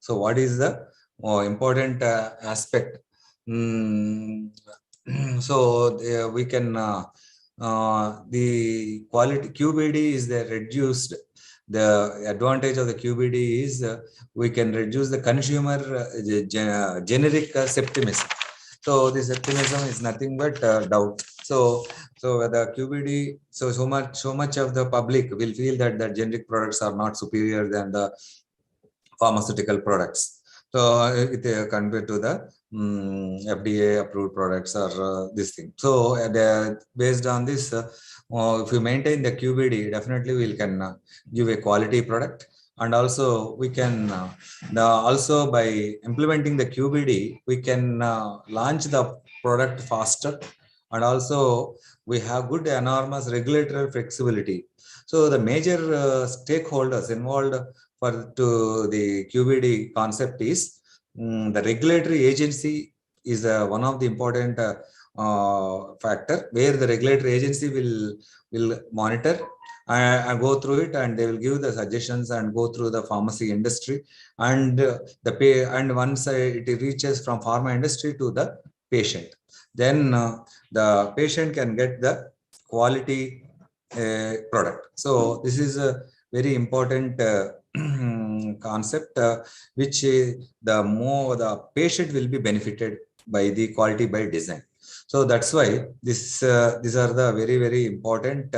So what is the important aspect? So we can the quality QBD is the reduced. The advantage of the QBD is we can reduce the consumer generic septimism. So the septimism is nothing but doubt. So the QBD, so much of the public will feel that the generic products are not superior than the pharmaceutical products. So compared to the FDA approved products or this thing. So based on this, if we maintain the QBD, definitely we can give a quality product. And also we can also by implementing the QBD, we can launch the product faster. And also we have good enormous regulatory flexibility. So the major stakeholders involved to the QBD concept is the regulatory agency is one of the important factor, where the regulatory agency will monitor and go through it, and they will give the suggestions and go through the pharmacy industry, and and once it reaches from pharma industry to the patient, then the patient can get the quality product. So this is a very important concept, which the patient will be benefited by the quality by design. So that's why these are the very important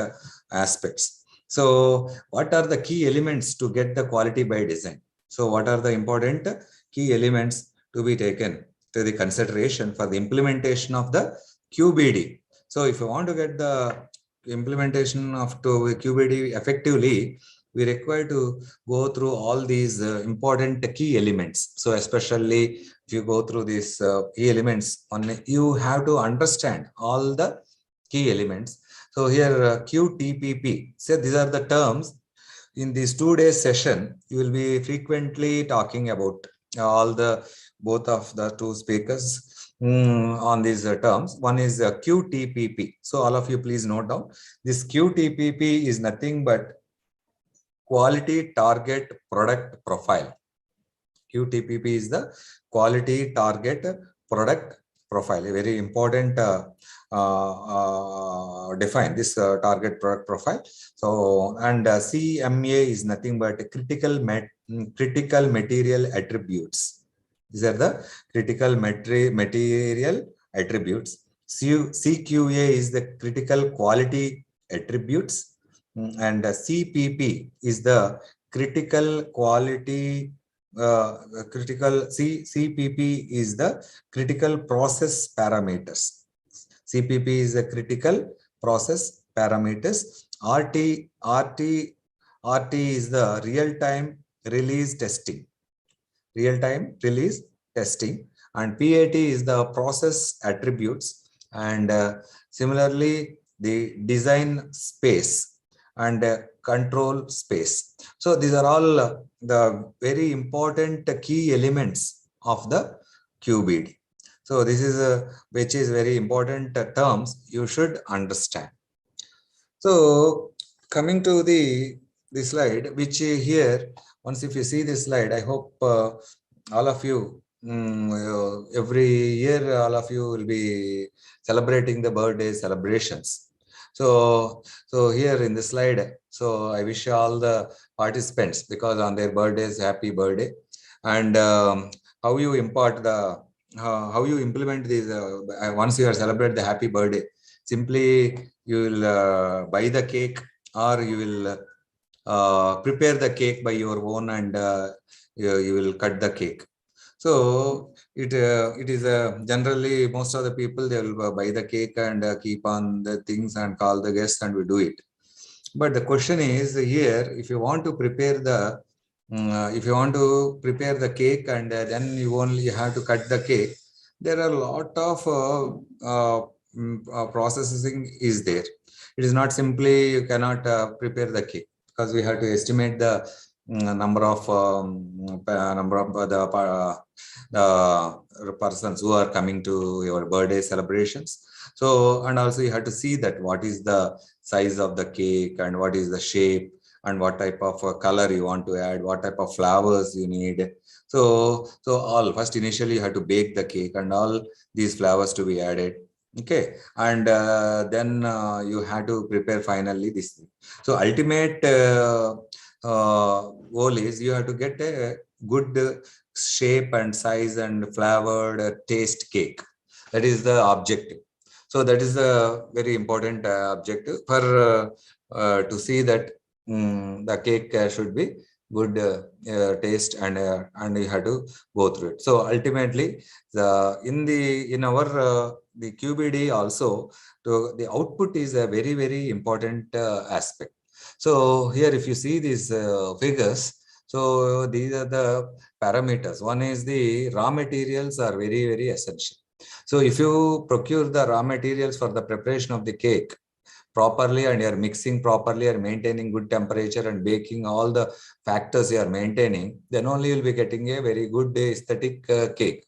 aspects. So what are the key elements to get the quality by design? So what are the important key elements to be taken to the consideration for the implementation of the QBD? So if you want to get the implementation of QBD effectively, we require to go through all these important key elements. So especially if you go through these key elements, you have to understand all the key elements. So here QTPP, so these are the terms. In this 2-day session, you will be frequently talking about both of the two speakers on these terms. One is QTPP. So all of you please note down. This QTPP is nothing but quality target product profile. QTPP is the quality target product profile. A very important define this target product profile. So and CMA is nothing but critical material attributes. These are the critical material attributes. CQA is the critical quality attributes, and CPP is the critical quality CPP is the critical process parameters. CPP is the critical process parameters. RT is the real-time release testing. Real-time release testing. And PAT is the process attributes. And similarly, the design space and control space. So these are all the very important key elements of the QBD. So this is which is very important terms you should understand. So coming to the slide, which here, once if you see this slide, I hope all of you, every year all of you will be celebrating the birthday celebrations. So here in the slide, so I wish all the participants, because on their birthdays, happy birthday. And how you impart the how you implement these once you are celebrate the happy birthday, simply you will buy the cake, or you will prepare the cake by your own, and you will cut the cake. So it is generally most of the people, they will buy the cake and keep on the things and call the guests and we do it. But the question is here, if you want to prepare the cake, and then you only have to cut the cake, there are a lot of processing is there. It is not simply you cannot prepare the cake, because we have to estimate the number of the persons who are coming to your birthday celebrations. So, and also you have to see that what is the size of the cake and what is the shape, and what type of color you want to add, what type of flowers you need. So all first initially you have to bake the cake and all these flowers to be added. Okay, and then you have to prepare finally this thing. So ultimate goal is you have to get a good shape and size and flavored taste cake. That is the objective. So that is a very important objective for to see that the cake should be good taste, and you have to go through it. So ultimately, in our the QBD also, the output is a very important aspect. So here, if you see these figures, so these are the parameters. One is the raw materials are very essential. So if you procure the raw materials for the preparation of the cake properly, and you're mixing properly and maintaining good temperature and baking all the factors you are maintaining, then only you'll be getting a very good aesthetic cake.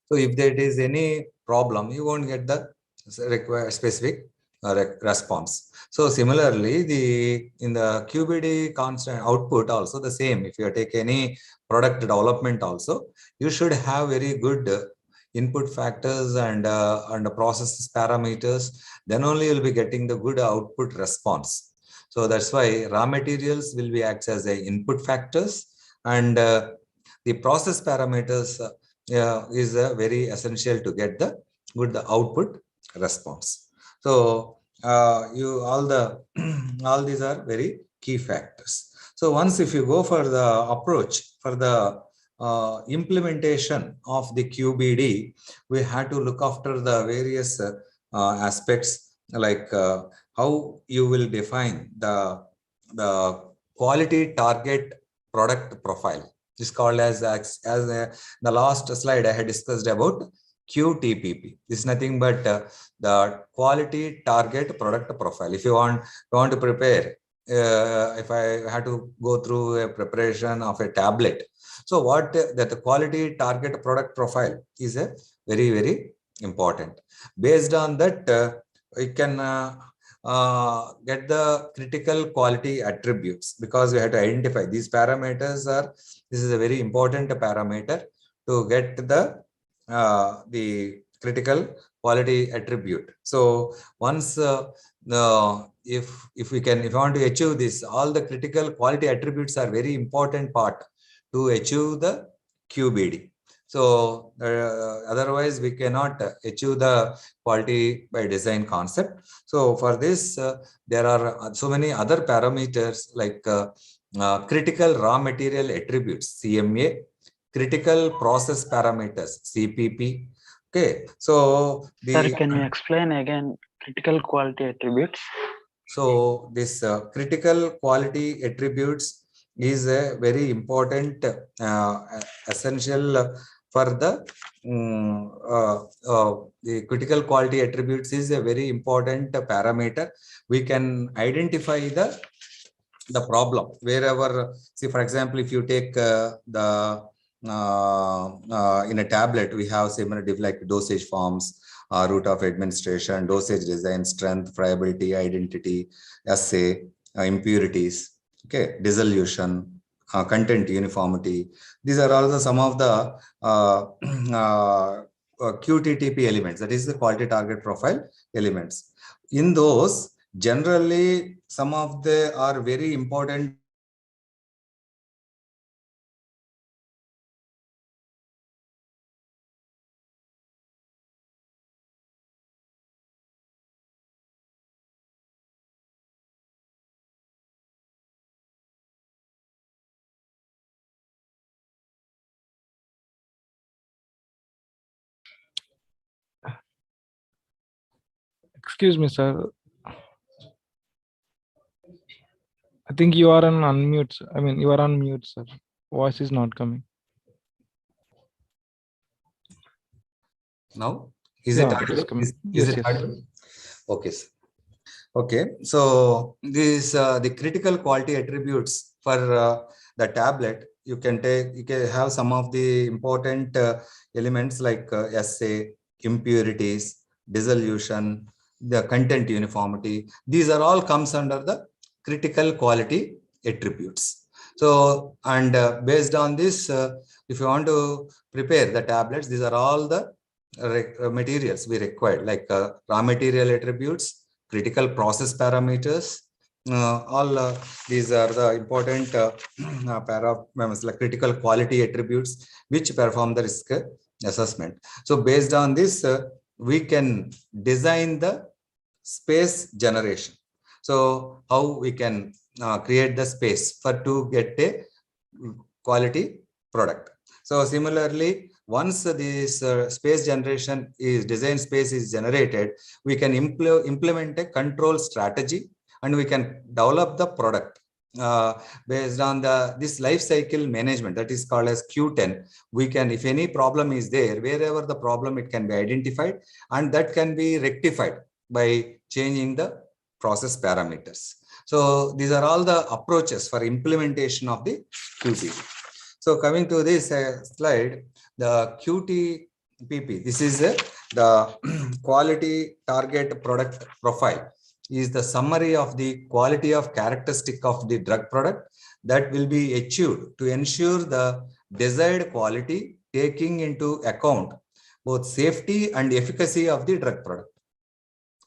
So if there is any problem, you won't get the required specific response. So similarly, in the QBD constant output also the same. If you take any product development also, you should have very good input factors and process parameters. Then only you'll be getting the good output response. So that's why raw materials will be acts as a input factors, and the process parameters is very essential to get the good output response. So you all the all these are very key factors. So once if you go for the approach for the implementation of the QBD, we had to look after the various aspects, like how you will define the quality target product profile. Is called as the last slide I had discussed about QTPP. This is nothing but the quality target product profile. If you want to prepare, if I had to go through a preparation of a tablet, so what that the quality target product profile is a very important. Based on that, we can get the critical quality attributes, because we have to identify these parameters are. This is a very important parameter to get the critical quality attribute. So once if we want to achieve this, all the critical quality attributes are very important part to achieve the QBD. So otherwise we cannot achieve the quality by design concept. So for this, there are so many other parameters like critical raw material attributes, CMA, critical process parameters, CPP. Okay, so Sir, can you explain again critical quality attributes? So this critical quality attributes is a very important essential for the critical quality attributes is a very important parameter. We can identify the problem wherever. See, for example, if you take in a tablet, we have similar like dosage forms, route of administration, dosage design, strength, friability, identity, assay, impurities, okay, dissolution, content uniformity. These are also some of the QTTP elements, that is the quality target profile elements. In those, generally, some of the are very important. Excuse me, sir. I think you are on unmute. I mean, you are on mute, sir. Voice is not coming. Now, is it audible? Is it audible? Okay, sir. Okay, so these the critical quality attributes for the tablet. You can have some of the important elements like assay, impurities, dissolution, the content uniformity. These are all comes under the critical quality attributes. So, and based on this, if you want to prepare the tablets, these are all the materials we required, like raw material attributes, critical process parameters. All these are the important like critical quality attributes which perform the risk assessment. So based on this, we can design the space generation. So how we can create the space to get a quality product. So similarly, once this space generation is design space is generated, we can implement a control strategy and we can develop the product based on this life cycle management, that is called as Q10. We can, if any problem is there, wherever the problem, it can be identified and that can be rectified by changing the process parameters. So these are all the approaches for implementation of the QPP. So coming to this slide, the QTPP, this is the quality target product profile, is the summary of the quality of characteristic of the drug product that will be achieved to ensure the desired quality, taking into account both safety and efficacy of the drug product.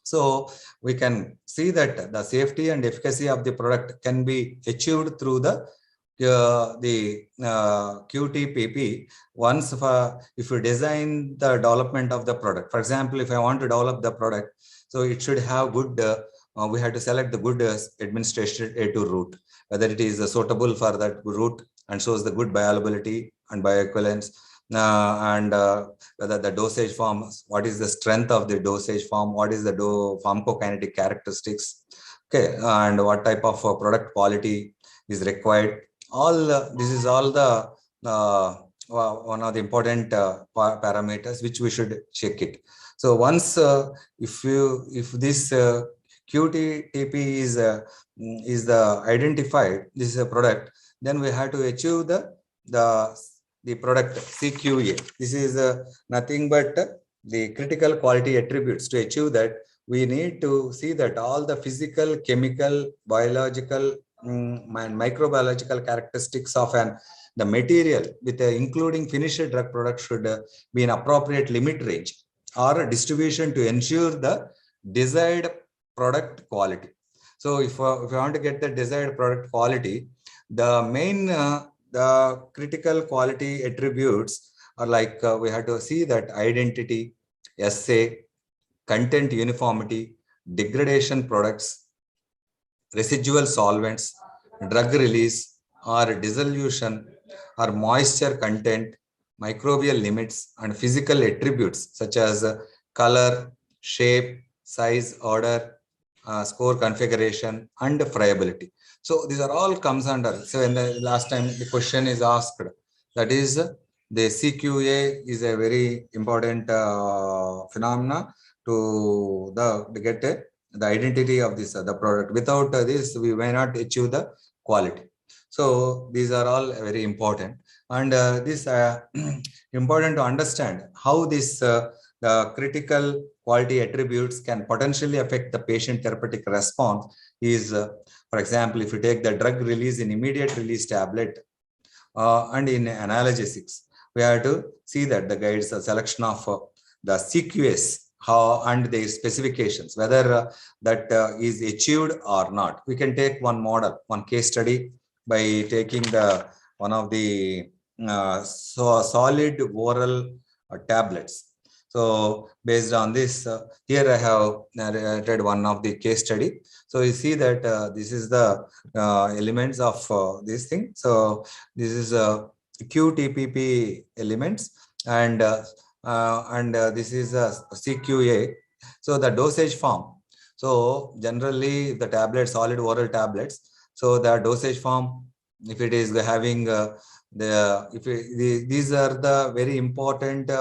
So we can see that the safety and efficacy of the product can be achieved through the QTPP. Once if you design the development of the product, for example, if I want to develop the product, so it should have good, we have to select the good administrated route, whether it is suitable for that route and shows the good bioavailability and bioequivalence, and whether the dosage form, what is the strength of the dosage form, what is the pharmacokinetic characteristics, okay, and what type of product quality is required. All this is all the one of the important parameters which we should check it. So once if this QTTP is the identified, this is a product, then we have to achieve the product CQA. This is nothing but the critical quality attributes. To achieve that, we need to see that all the physical, chemical, biological, and microbiological characteristics of the material with including finished drug product should be in appropriate limit range or distribution to ensure the desired product quality. So if you want to get the desired product quality, the main the critical quality attributes are like we have to see that identity, assay, content uniformity, degradation products, residual solvents, drug release or dissolution or moisture content, microbial limits, and physical attributes such as color, shape, size, order, score configuration, and friability. So these are all comes under. So in the last time the question is asked, that is the CQA is a very important phenomena to get the identity of this the product. Without this, we may not achieve the quality. So these are all very important, and this important to understand how this the critical quality attributes can potentially affect the patient therapeutic response is, for example, if you take the drug release in immediate release tablet and in analgesics, we have to see that the guides the selection of the CQS and their specifications, whether that is achieved or not. We can take one model, one case study by taking the one of the solid oral tablets. So based on this, here I have narrated one of the case study. So you see that this is the elements of this thing. So this is QTPP elements, and this is a CQA. So the dosage form. So generally the tablets, solid oral tablets. So the dosage form, if it is having these are the very important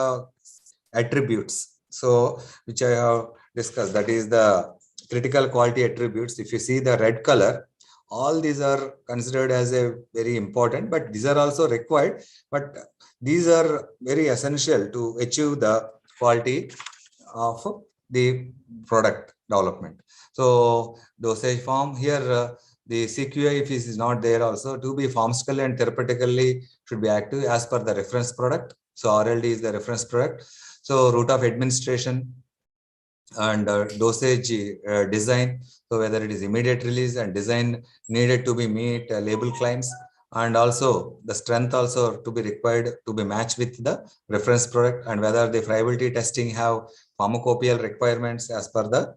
attributes. So which I have discussed, that is the critical quality attributes. If you see the red color, all these are considered as a very important, but these are also required, but these are very essential to achieve the quality of the product development. So dosage form here, the CQA, if it is not there also, to be pharmaceutically and therapeutically should be active as per the reference product. So RLD is the reference product. So route of administration and dosage design. So whether it is immediate release and design needed to be meet label claims, and also the strength also to be required to be matched with the reference product, and whether the friability testing have pharmacopoeial requirements as per the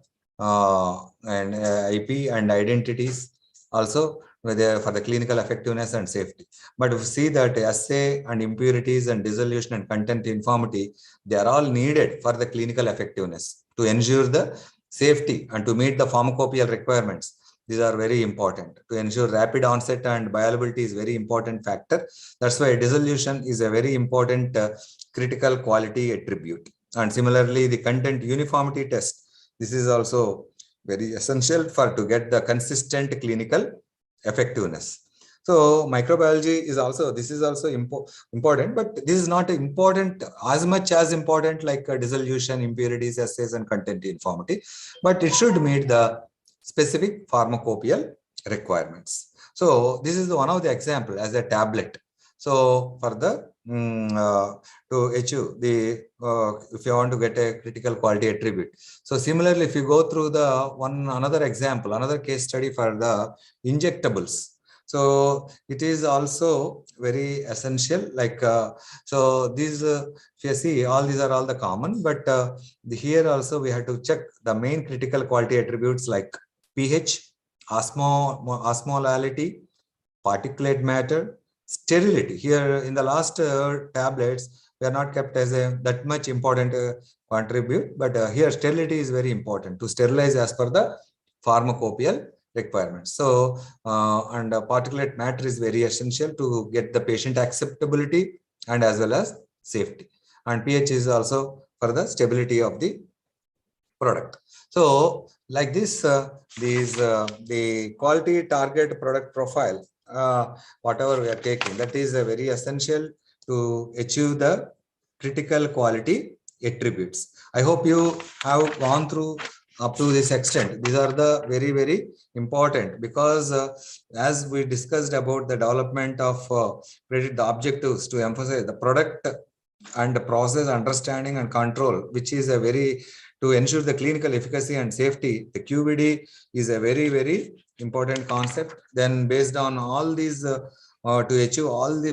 IP and identities, also whether for the clinical effectiveness and safety. But if you see that assay and impurities and dissolution and content uniformity, they are all needed for the clinical effectiveness to ensure the safety and to meet the pharmacopoeial requirements. These are very important to ensure rapid onset, and bioavailability is very important factor. That's why dissolution is a very important critical quality attribute. And similarly, the content uniformity test, this is also very essential for to get the consistent clinical effectiveness. So microbiology is also, this is also important, but this is not important as much as important like dissolution, impurities, assays, and content uniformity, but it should meet the specific pharmacopoeial requirements. So this is one of the example as a tablet. So for the to achieve the if you want to get a critical quality attribute. So similarly, if you go through the another example, another case study for the injectables. So it is also very essential. Like so these if you see, all these are all the common, but here also we have to check the main critical quality attributes like pH, osmolality, particulate matter, sterility. Here in the last tablets, we are not kept as a that much important contribute, but here sterility is very important to sterilize as per the pharmacopoeial requirements. So and particulate matter is very essential to get the patient acceptability and as well as safety. And pH is also for the stability of the product. So like this, the quality target product profile, whatever we are taking, that is very essential to achieve the critical quality attributes. I hope you have gone through up to this extent. These are the very, very important, because as we discussed about the development of the objectives to emphasize the product and the process understanding and control, which is a very to ensure the clinical efficacy and safety. The QBD is a very, very important concept. Then based on all these to achieve all the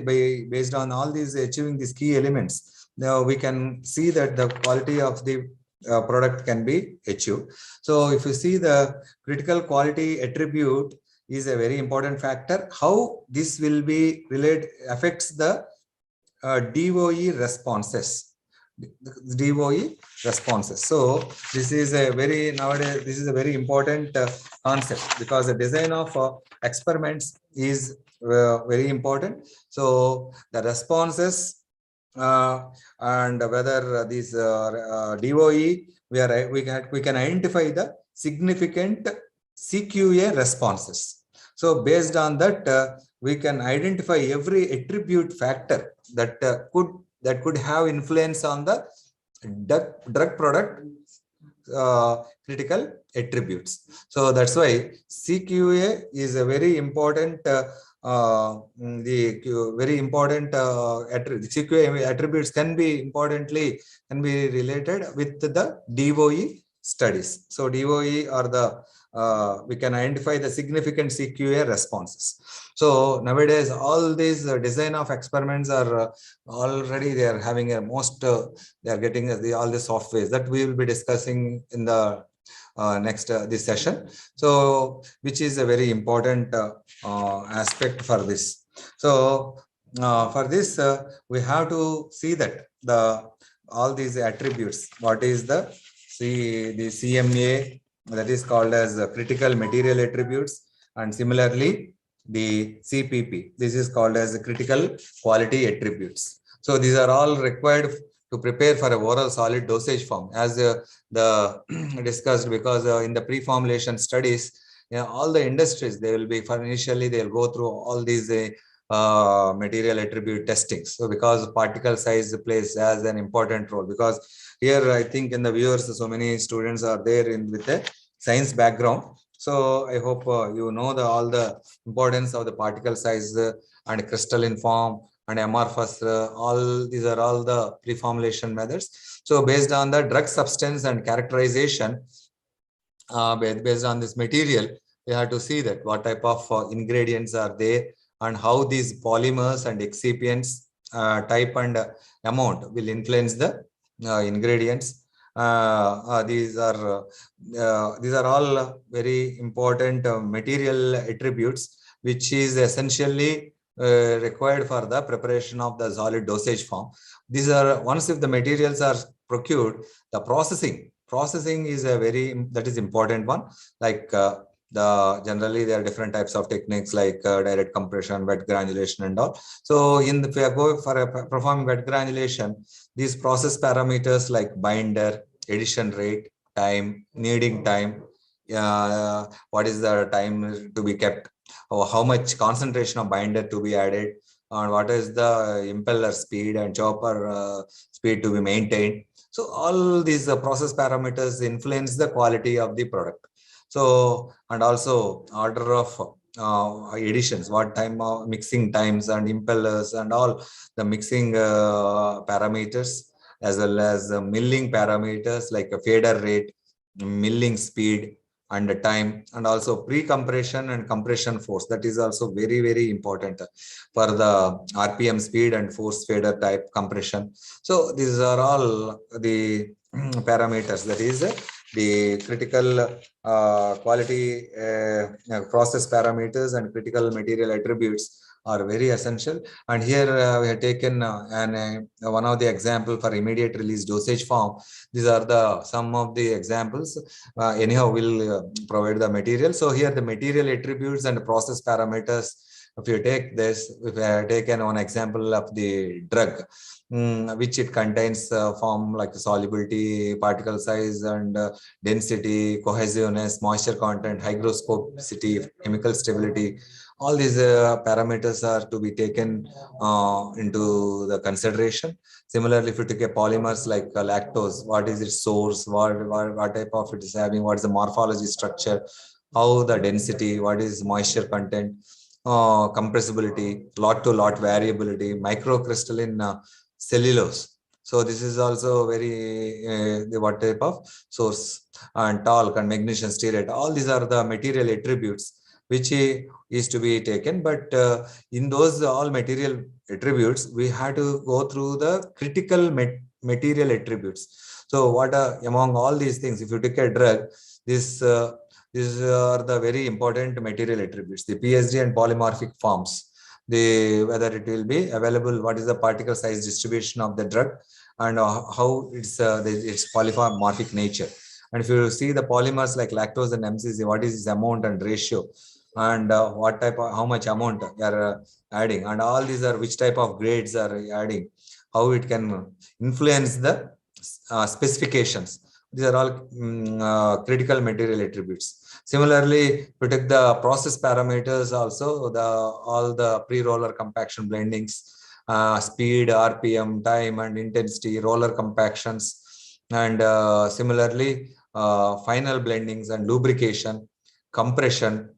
based on all these achieving these key elements, now we can see that the quality of the product can be achieved. So if you see the critical quality attribute is a very important factor. How this will be related affects the DOE responses. DOE responses. So this is a very nowadays this is a very important concept, because the design of experiments is very important. So the responses and whether these DOE we can identify the significant CQA responses. So based on that we can identify every attribute factor that could have influence on the drug product critical attributes. So that's why CQA is a very important CQA attributes can be related with the DOE studies. So DOE are the we can identify the significant CQA responses. So nowadays, all these design of experiments are already they are having a most they are getting all the softwares that we will be discussing in the next this session. So which is a very important aspect for this. So for this we have to see that all these attributes. What is the CMA, that is called as critical material attributes, and similarly the CPP, this is called as critical quality attributes. So these are all required to prepare for a oral solid dosage form, as the discussed, because in the pre-formulation studies, all the industries, they will be initially they'll go through all these material attribute testing. So because particle size plays as an important role, because here I think in the viewers so many students are there with a science background, So I hope you know all the importance of the particle size and crystalline form and amorphous. All these are all the preformulation methods. So based on the drug substance and characterization, based on this material, we have to see that what type of ingredients are there and how these polymers and excipients type and amount will influence the ingredients. These are all very important material attributes, which is essentially required for the preparation of the solid dosage form. These are, once if the materials are procured, the processing is a that is important one. Like generally there are different types of techniques like direct compression, wet granulation and all. So if we are going for performing wet granulation, these process parameters like binder, addition rate, time, kneading time, what is the time to be kept, or how much concentration of binder to be added, and what is the impeller speed and chopper speed to be maintained. So all these process parameters influence the quality of the product. So, and also order of additions, what time of mixing times and impellers and all the mixing parameters, as well as milling parameters like a fader rate, milling speed and the time, and also pre-compression and compression force. That is also very, very important for the RPM speed and force fader type compression. So these are all the parameters, that is the critical quality process parameters and critical material attributes are very essential. And here we have taken one of the example for immediate release dosage form. These are the some of the examples. Anyhow, we'll provide the material. So here the material attributes and process parameters. If you take this, if I have taken one example of the drug, which it contains form like solubility, particle size and density, cohesiveness, moisture content, hygroscopicity, chemical stability. All these parameters are to be taken into the consideration. Similarly, if you take a polymers like lactose, what is its source, what type of it is having, what is the morphology structure, how the density, what is moisture content, compressibility, lot to lot variability, microcrystalline cellulose. So this is also very what type of source, and talc and magnesium stearate. All these are the material attributes which is to be taken. But in those all material attributes, we have to go through the critical material attributes. So what are among all these things? If you take a drug, these are the very important material attributes: the PSD and polymorphic forms, whether it will be available, what is the particle size distribution of the drug, and how its polymorphic nature. And if you see the polymers like lactose and MCC, what is its amount and ratio, and what type of, how much amount you are adding, and all these are which type of grades are adding, how it can influence the specifications. These are all critical material attributes. Similarly, we take the process parameters also, all the pre-roller compaction blendings, speed, RPM, time and intensity, roller compactions, and similarly final blendings and lubrication, compression,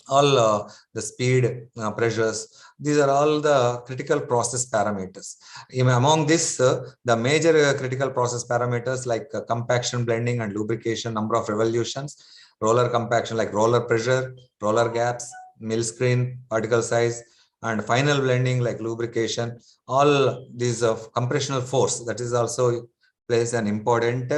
all the speed, pressures. These are all the critical process parameters. Among this, the major critical process parameters like compaction, blending and lubrication, number of revolutions, roller compaction like roller pressure, roller gaps, mill screen, particle size, and final blending like lubrication. All these of compressional force, that is also plays an important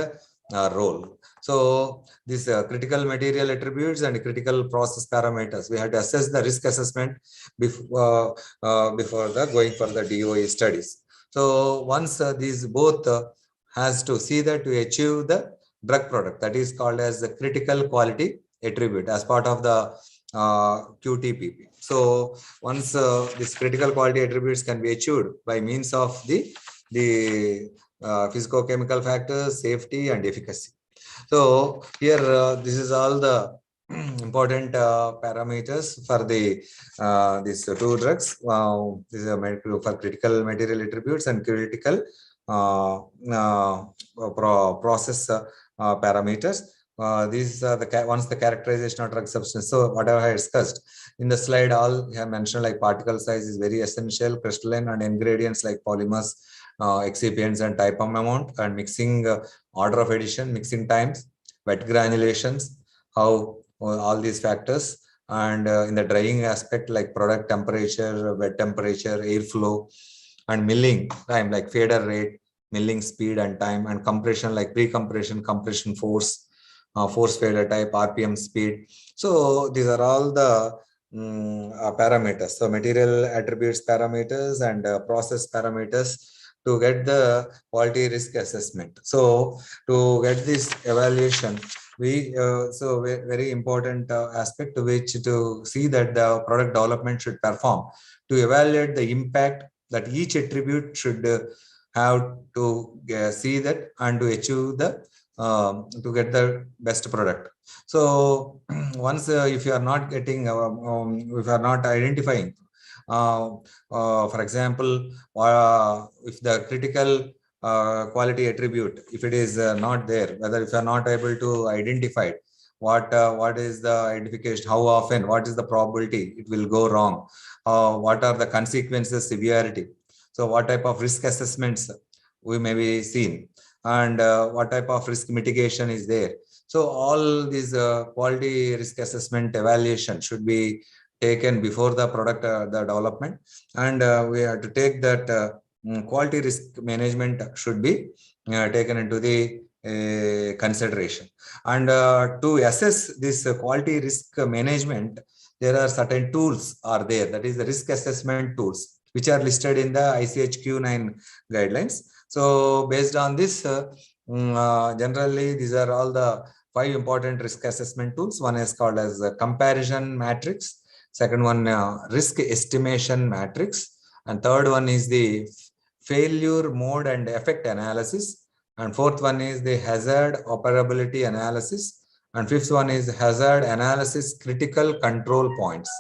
role. So these critical material attributes and critical process parameters, we have to assess the risk assessment before the going for the DOE studies. So once these both has to see that to achieve the drug product, that is called as the critical quality attribute as part of the QTPP. So once this critical quality attributes can be achieved by means of the physicochemical factors, safety and efficacy. So here, this is all the important parameters for these two drugs. This is for critical material attributes and critical process parameters. These are the once the characterization of drug substance. So whatever I discussed in the slide, all I have mentioned, like particle size is very essential, crystalline, and ingredients like polymers, excipients, and type of amount, and mixing order of addition, mixing times, wet granulations, how all these factors, and in the drying aspect, like product temperature, wet temperature, airflow, and milling time, like fader rate, milling speed and time, and compression, like pre-compression, compression force, force fader type, RPM speed. So these are all the parameters. So material attributes parameters and process parameters to get the quality risk assessment. So to get this evaluation, we so very important aspect to which to see that the product development should perform to evaluate the impact that each attribute should have to see that and to achieve the to get the best product. So once if you are not getting if you are not identifying for example if the critical quality attribute, if it is not there, whether if you are not able to identify it, what is the identification, how often, what is the probability it will go wrong, what are the consequences, severity, so what type of risk assessments we may be seen, and what type of risk mitigation is there. So all these quality risk assessment evaluation should be taken before the product the development, and we have to take that quality risk management should be taken into the consideration. And to assess this quality risk management, there are certain tools are there, that is the risk assessment tools, which are listed in the ICH-Q9 guidelines. So based on this, generally these are all the 5 important risk assessment tools. One is called as a comparison matrix, second one risk estimation matrix, and third one is the failure mode and effect analysis, and fourth one is the hazard operability analysis, and fifth one is hazard analysis critical control points.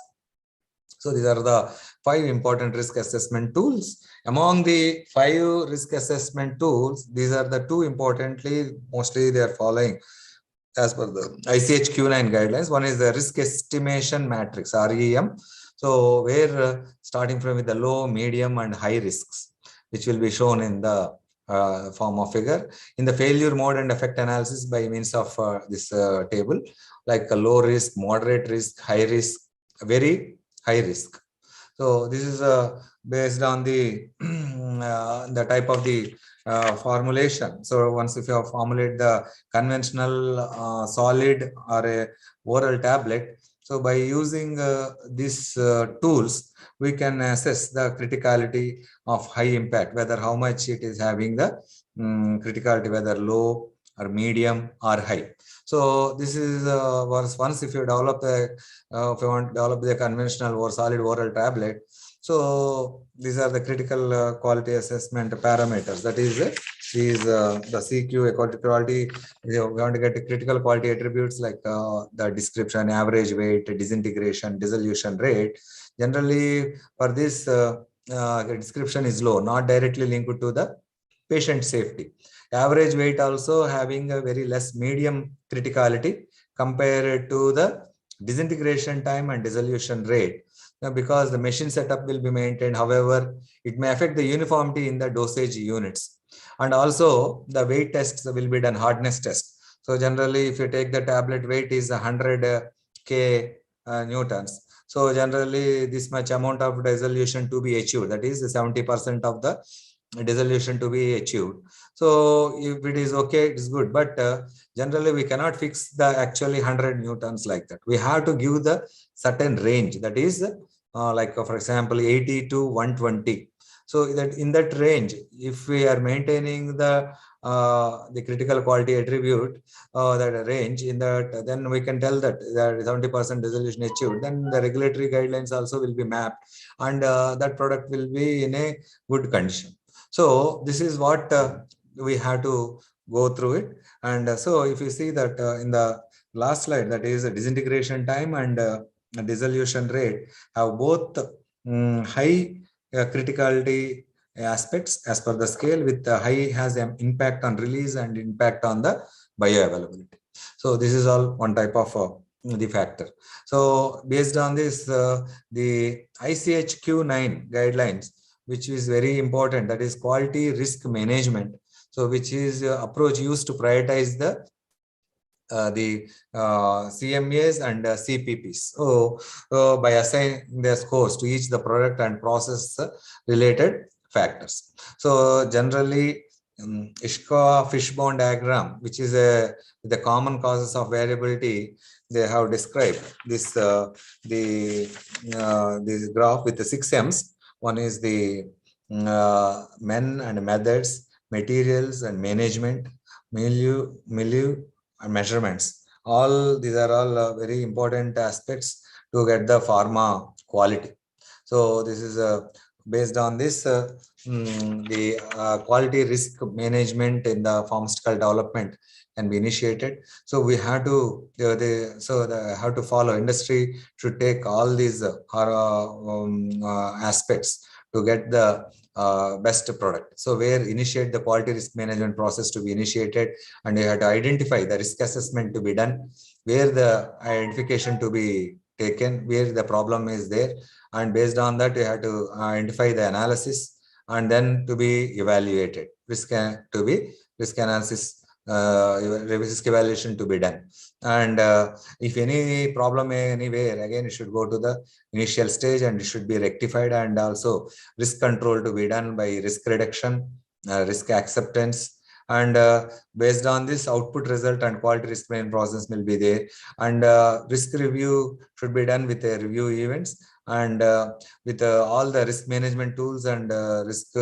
So these are the 5 important risk assessment tools. Among the 5 risk assessment tools, these are the 2 importantly, mostly they are following as per the ICH-Q9 guidelines. One is the risk estimation matrix, REM. So where starting from with the low, medium, and high risks, which will be shown in the form of figure. In the failure mode and effect analysis by means of this table, like a low risk, moderate risk, high risk, very high risk. So this is based on the type of the formulation. So once if you have formulated the conventional solid or a oral tablet, so by using these tools, we can assess the criticality of high impact, whether how much it is having the criticality, whether low or medium or high. So this is once if you develop the if you want to develop the conventional or solid oral tablet, so these are the critical quality assessment parameters. That is the CQ quality. We want to get the critical quality attributes like the description, average weight, disintegration, dissolution rate. Generally, for this description is low, not directly linked to the patient safety. Average weight also having a very less medium criticality compared to the disintegration time and dissolution rate, because the machine setup will be maintained. However, it may affect the uniformity in the dosage units, and also the weight tests will be done, hardness test. So generally, if you take the tablet weight is 100 K newtons, so generally this much amount of dissolution to be achieved, that is 70% of the dissolution to be achieved. So if it is okay, it is good, but generally we cannot fix the actually 100 newtons like that. We have to give the certain range, that is like for example 80 to 120. So that in that range, if we are maintaining the critical quality attribute, that range in that, then we can tell that 70% dissolution achieved. Then the regulatory guidelines also will be mapped, and that product will be in a good condition. So this is what we have to go through it. And so if you see that in the last slide, that is the disintegration time and dissolution rate have both high criticality aspects as per the scale, with high has an impact on release and impact on the bioavailability. So this is all one type of the factor. So based on this, the ICHQ9 guidelines, which is very important, that is quality risk management. So which is approach used to prioritize the CMAs and CPPs. So by assigning their scores to each the product and process related factors. So generally, Ishikawa fishbone diagram, which is the common causes of variability, they have described this this graph with the 6 M's. One is the men and methods, materials and management, milieu and measurements. All these are all very important aspects to get the pharma quality. So this is based on this the quality risk management in the pharmaceutical development can be initiated. So we have to have to follow. Industry should take all these aspects to get the best product. So where initiate the quality risk management process to be initiated, and you have to identify the risk assessment to be done, where the identification to be taken, where the problem is there, and based on that you have to identify the analysis and then to be evaluated. Risk analysis, risk evaluation to be done. And if any problem anywhere, again it should go to the initial stage and it should be rectified, and also risk control to be done by risk reduction, risk acceptance, and based on this output result and quality risk management process will be there, and risk review should be done with review events, and with all the risk management tools and risk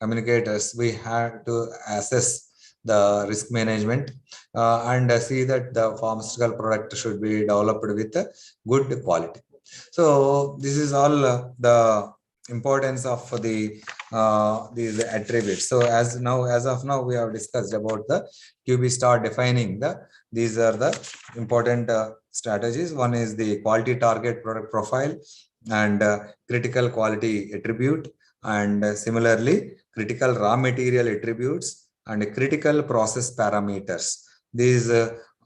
communicators, we have to assess the risk management and see that the pharmaceutical product should be developed with good quality. So this is all the importance of these attributes. So as of now we have discussed about the QB star defining these are the important strategies. One is the quality target product profile and critical quality attribute, and similarly critical raw material attributes and critical process parameters. These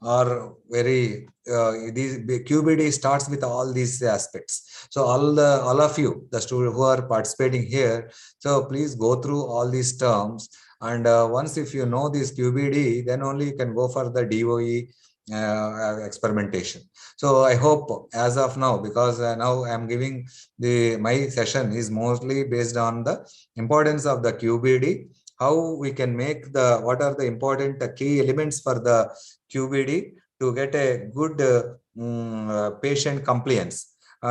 are very these QBD starts with all these aspects. So all of you, the students who are participating here, so please go through all these terms, and once if you know this QBD, then only you can go for the DOE experimentation. So I hope as of now, because now I'm giving my session is mostly based on the importance of the QBD, how we can make what are the important key elements for the QBD to get a good patient compliance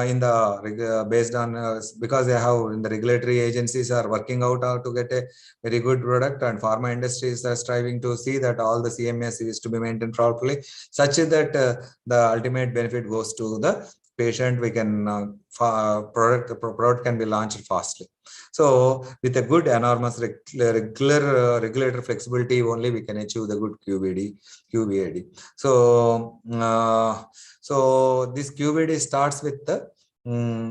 in the based on because they have in the regulatory agencies are working out how to get a very good product, and pharma industries are striving to see that all the CMS is to be maintained properly, such that the ultimate benefit goes to the patient. We can product can be launched fastly. So with a good enormous regulator flexibility only we can achieve the good QBAD. So so this QBD starts with the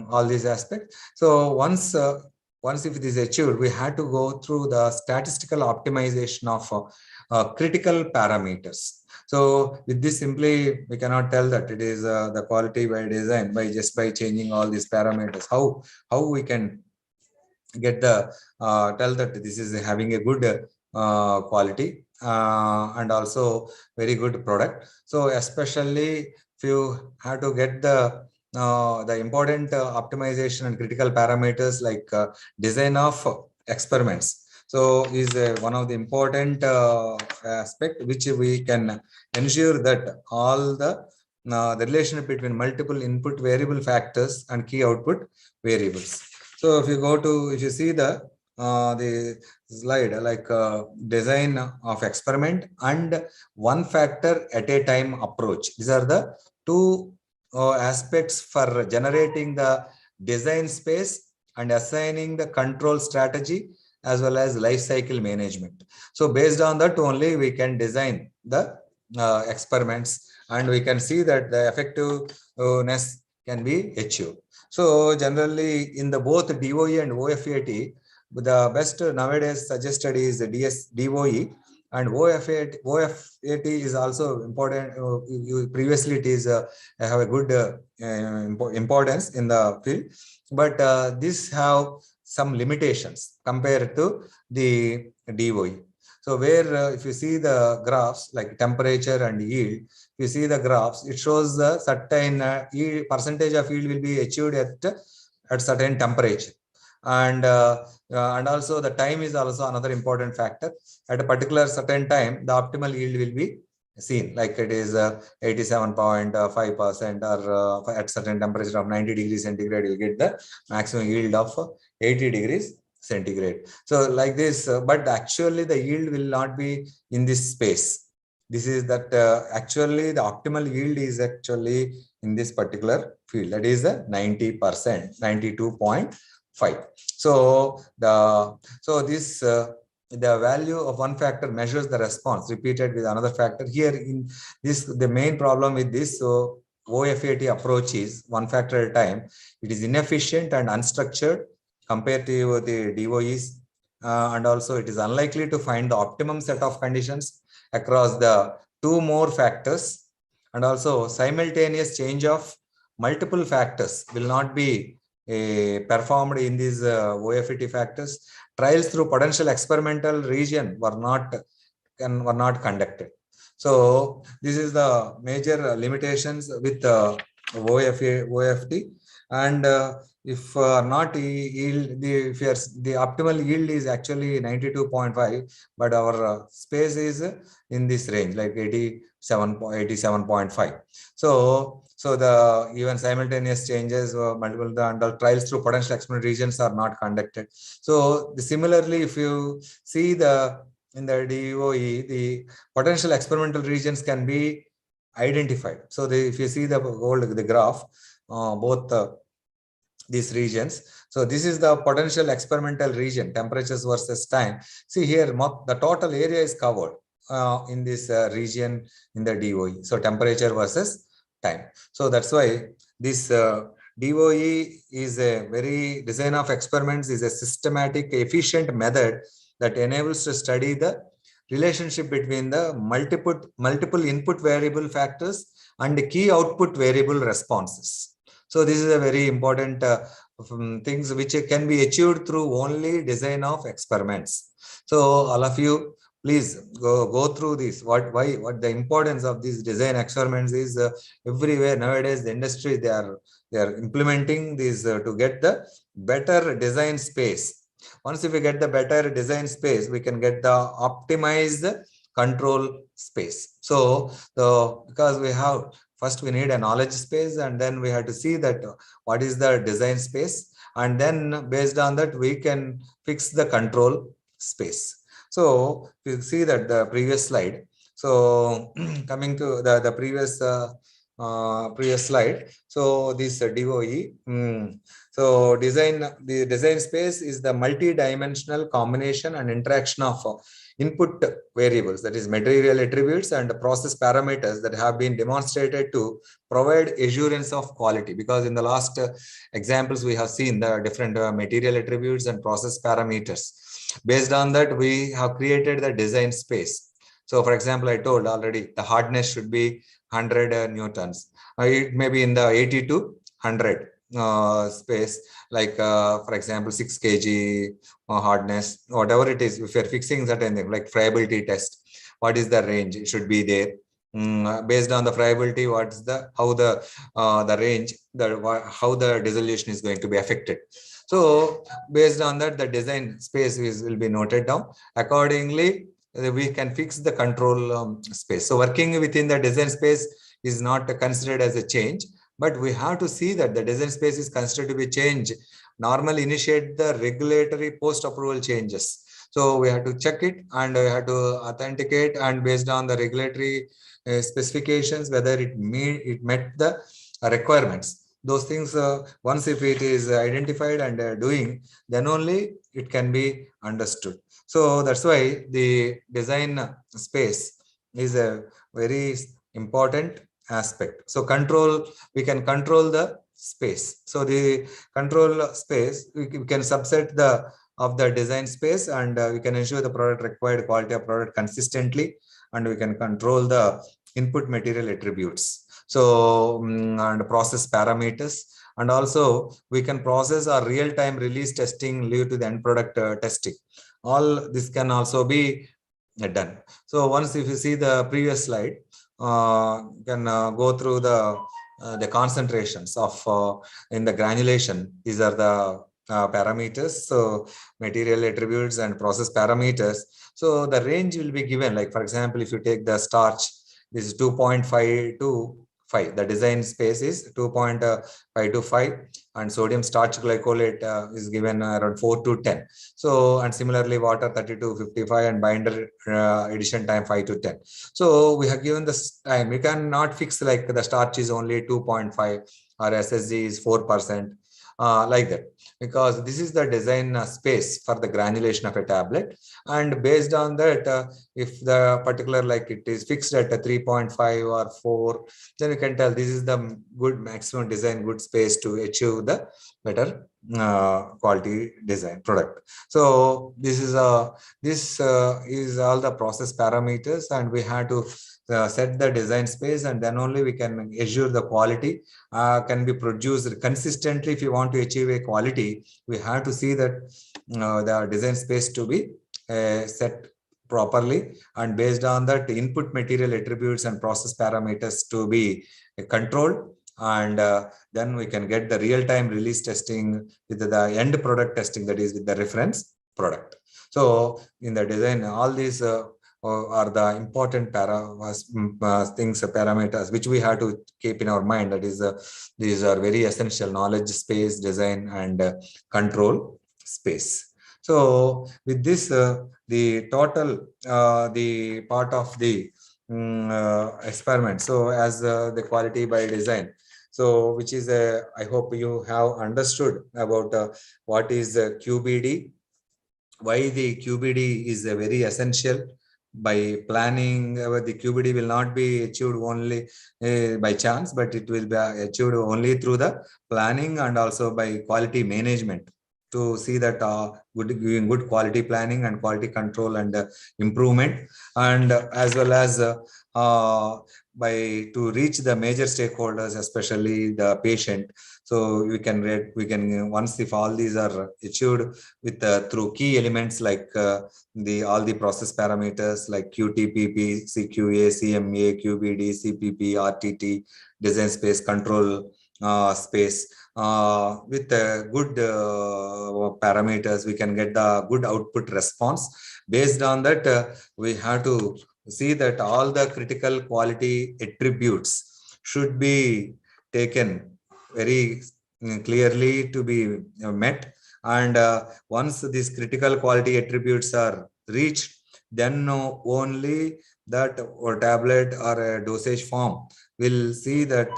all these aspects. So once if it is achieved, we had to go through the statistical optimization of critical parameters. So with this simply we cannot tell that it is the quality by design by just by changing all these parameters. How we can get the tell that this is having a good quality and also very good product. So especially if you have to get the important optimization and critical parameters like design of experiments. So is one of the important aspect which we can ensure that all the relationship between multiple input variable factors and key output variables. So if you see the slide like design of experiment and one factor at a time approach. These are the two aspects for generating the design space and assigning the control strategy as well as life cycle management. So based on that only we can design the experiments, and we can see that the effectiveness can be achieved. So generally in the both DOE and OFAT, the best nowadays suggested is the DOE, And OFAT is also important. Previously it is have a good importance in the field, but this have some limitations compared to the DOE. So where if you see the graphs like temperature and yield, if you see the graphs, it shows the certain percentage of yield will be achieved at certain temperature. And also the time is also another important factor. At a particular certain time, the optimal yield will be seen, like it is 87.5%, or at certain temperature of 90 degrees centigrade, you get the maximum yield of 80 degrees centigrade. So like this, but actually the yield will not be in this space. This is that actually the optimal yield is actually in this particular field, that is 90%, 92.5. So this the value of one factor measures the response repeated with another factor. Here in this, the main problem with this OFAT approach is one factor at a time. It is inefficient and unstructured compared to the DOEs, and also it is unlikely to find the optimum set of conditions across the two more factors, and also simultaneous change of multiple factors will not be performed in these OFAT factors. Trials through potential experimental region were not conducted. So this is the major limitations with OFT. And if not yield, the optimal yield is actually 92.5, but our space is in this range, like 87.5. So the even simultaneous changes, multiple the trials through potential experimental regions are not conducted. So similarly, if you see in the DOE, the potential experimental regions can be identified. So if you see the graph, both these regions. So this is the potential experimental region, temperatures versus time. See here, the total area is covered in this region in the DOE. So temperature versus time. So that's why this DOE is a very design of experiments is a systematic, efficient method that enables to study the relationship between the multiple input variable factors and the key output variable responses. So this is a very important things which can be achieved through only design of experiments. So all of you, please go through this. What the importance of these design experiments is everywhere nowadays. The industry they are implementing these to get the better design space. Once if we get the better design space, we can get the optimized control space. So because we have first we need a knowledge space, and then we have to see that what is the design space, and then based on that we can fix the control space. So you see that the previous slide. So coming to the previous previous slide. So this DOE. So the design space is the multi-dimensional combination and interaction of input variables, that is material attributes and process parameters that have been demonstrated to provide assurance of quality. Because in the last examples we have seen the different material attributes and process parameters. Based on that we have created the design space. So for example, I told already the hardness should be 100 newtons. It may be in the 80 to 100 space, like for example 6 kg hardness, whatever it is. If you're fixing certain thing like friability test, what is the range? It should be there. Based on the friability, what's how the range, how the dissolution is going to be affected. So based on that, the design space will be noted down. Accordingly, we can fix the control space. So working within the design space is not considered as a change, but we have to see that the design space is considered to be change. Normally initiate the regulatory post-approval changes. So we have to check it and we have to authenticate, and based on the regulatory specifications, whether it met the requirements. Those things, once if it is identified and doing, then only it can be understood. So that's why the design space is a very important aspect. So we can control the space. So the control space, we can subset the of the design space, and we can ensure the product required quality of product consistently, and we can control the input material attributes. So and process parameters, and also we can process our real-time release testing lead to the end product testing. All this can also be done. So once if you see the previous slide, you can go through the concentrations of in the granulation. These are the parameters, so material attributes and process parameters. So the range will be given, like for example, if you take the starch, this is 2.5 to 5. The design space is 2.5 to 5, and sodium starch glycolate is given around 4 to 10. So, and similarly water 30 to 55, and binder addition time 5 to 10. So we have given this time. We cannot fix like the starch is only 2.5 or SSG is 4%. Like that, because this is the design space for the granulation of a tablet, and based on that, if the particular like it is fixed at a 3.5 or 4, then you can tell this is the good maximum design good space to achieve the better quality design product. So this is all the process parameters, and we have to set the design space, and then only we can assure the quality can be produced consistently. If you want to achieve a quality, we have to see that the design space to be set properly, and based on that input material attributes and process parameters to be controlled, and then we can get the real-time release testing with the end product testing, that is with the reference product. So in the design, all these are the important parameters which we have to keep in our mind. That is, these are very essential: knowledge space, design, and control space. So with this, the total, the part of the experiment. So as the quality by design. So which is I hope you have understood about what is QBD, why the QBD is very essential. By planning, the QBD will not be achieved only by chance, but it will be achieved only through the planning, and also by quality management, to see that giving good quality planning and quality control and improvement, and as well as by to reach the major stakeholders, especially the patient. So we can once if all these are achieved with through key elements like all the process parameters like QTPP, CQA, CMA, QBD, CPP, RTT, design space, control space, with good parameters, we can get the good output response. Based on that, we have to see that all the critical quality attributes should be taken very clearly to be met, and once these critical quality attributes are reached, then only that or tablet or a dosage form will see that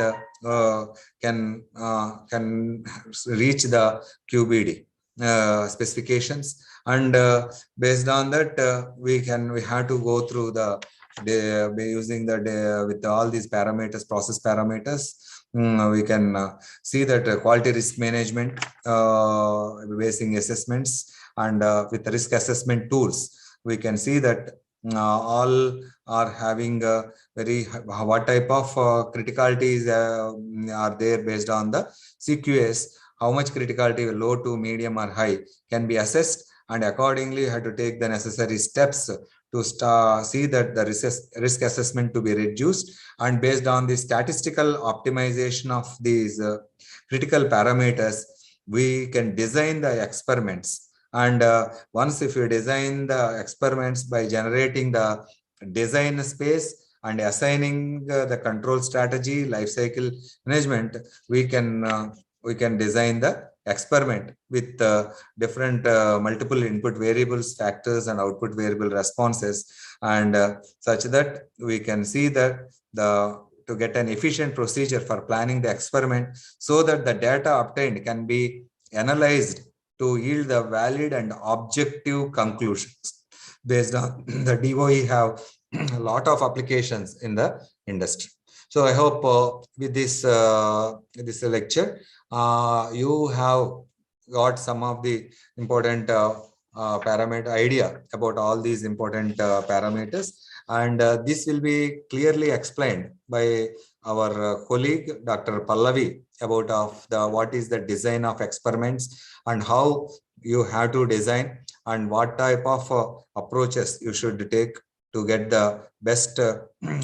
can reach the QBD specifications, and based on that, we have to go through using with all these parameters, process parameters. We can see that quality risk management basing assessments, and with risk assessment tools, we can see that all are having what type of criticalities are there based on the CQS. How much criticality, low to medium or high, can be assessed, and accordingly you have to take the necessary steps to see that the risk assessment to be reduced, and based on the statistical optimization of these critical parameters, we can design the experiments. And once if you design the experiments by generating the design space and assigning the control strategy, life cycle management, we can design the experiment with different multiple input variables, factors, and output variable responses, and such that we can see that to get an efficient procedure for planning the experiment, so that the data obtained can be analyzed to yield the valid and objective conclusions. Based on the DOE have a lot of applications in the industry. So I hope with this lecture, you have got some of the important parameter idea about all these important parameters, and this will be clearly explained by our colleague Dr. Pallavi about what is the design of experiments and how you have to design and what type of approaches you should take to get the best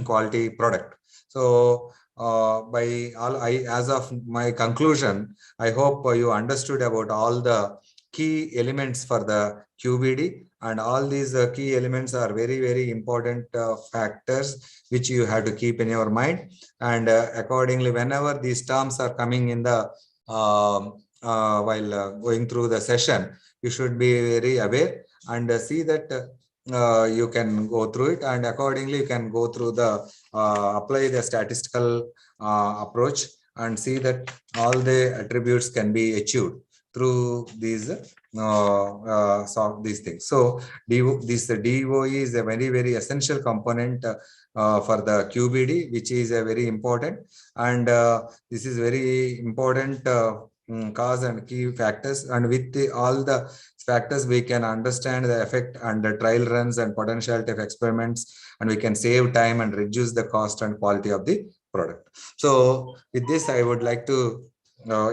quality product. So as of my conclusion, I hope you understood about all the key elements for the QBD, and all these key elements are very, very important factors which you have to keep in your mind. And accordingly, whenever these terms are coming in the while going through the session, you should be very aware and see that you can go through it, and accordingly you can go through the apply the statistical approach and see that all the attributes can be achieved through these these things. So this DOE is a very, very essential component for the QBD, which is a very important, and this is very important cause and key factors, and with all the factors we can understand the effect and the trial runs and potentiality of experiments, and we can save time and reduce the cost and quality of the product. So with this, I would like to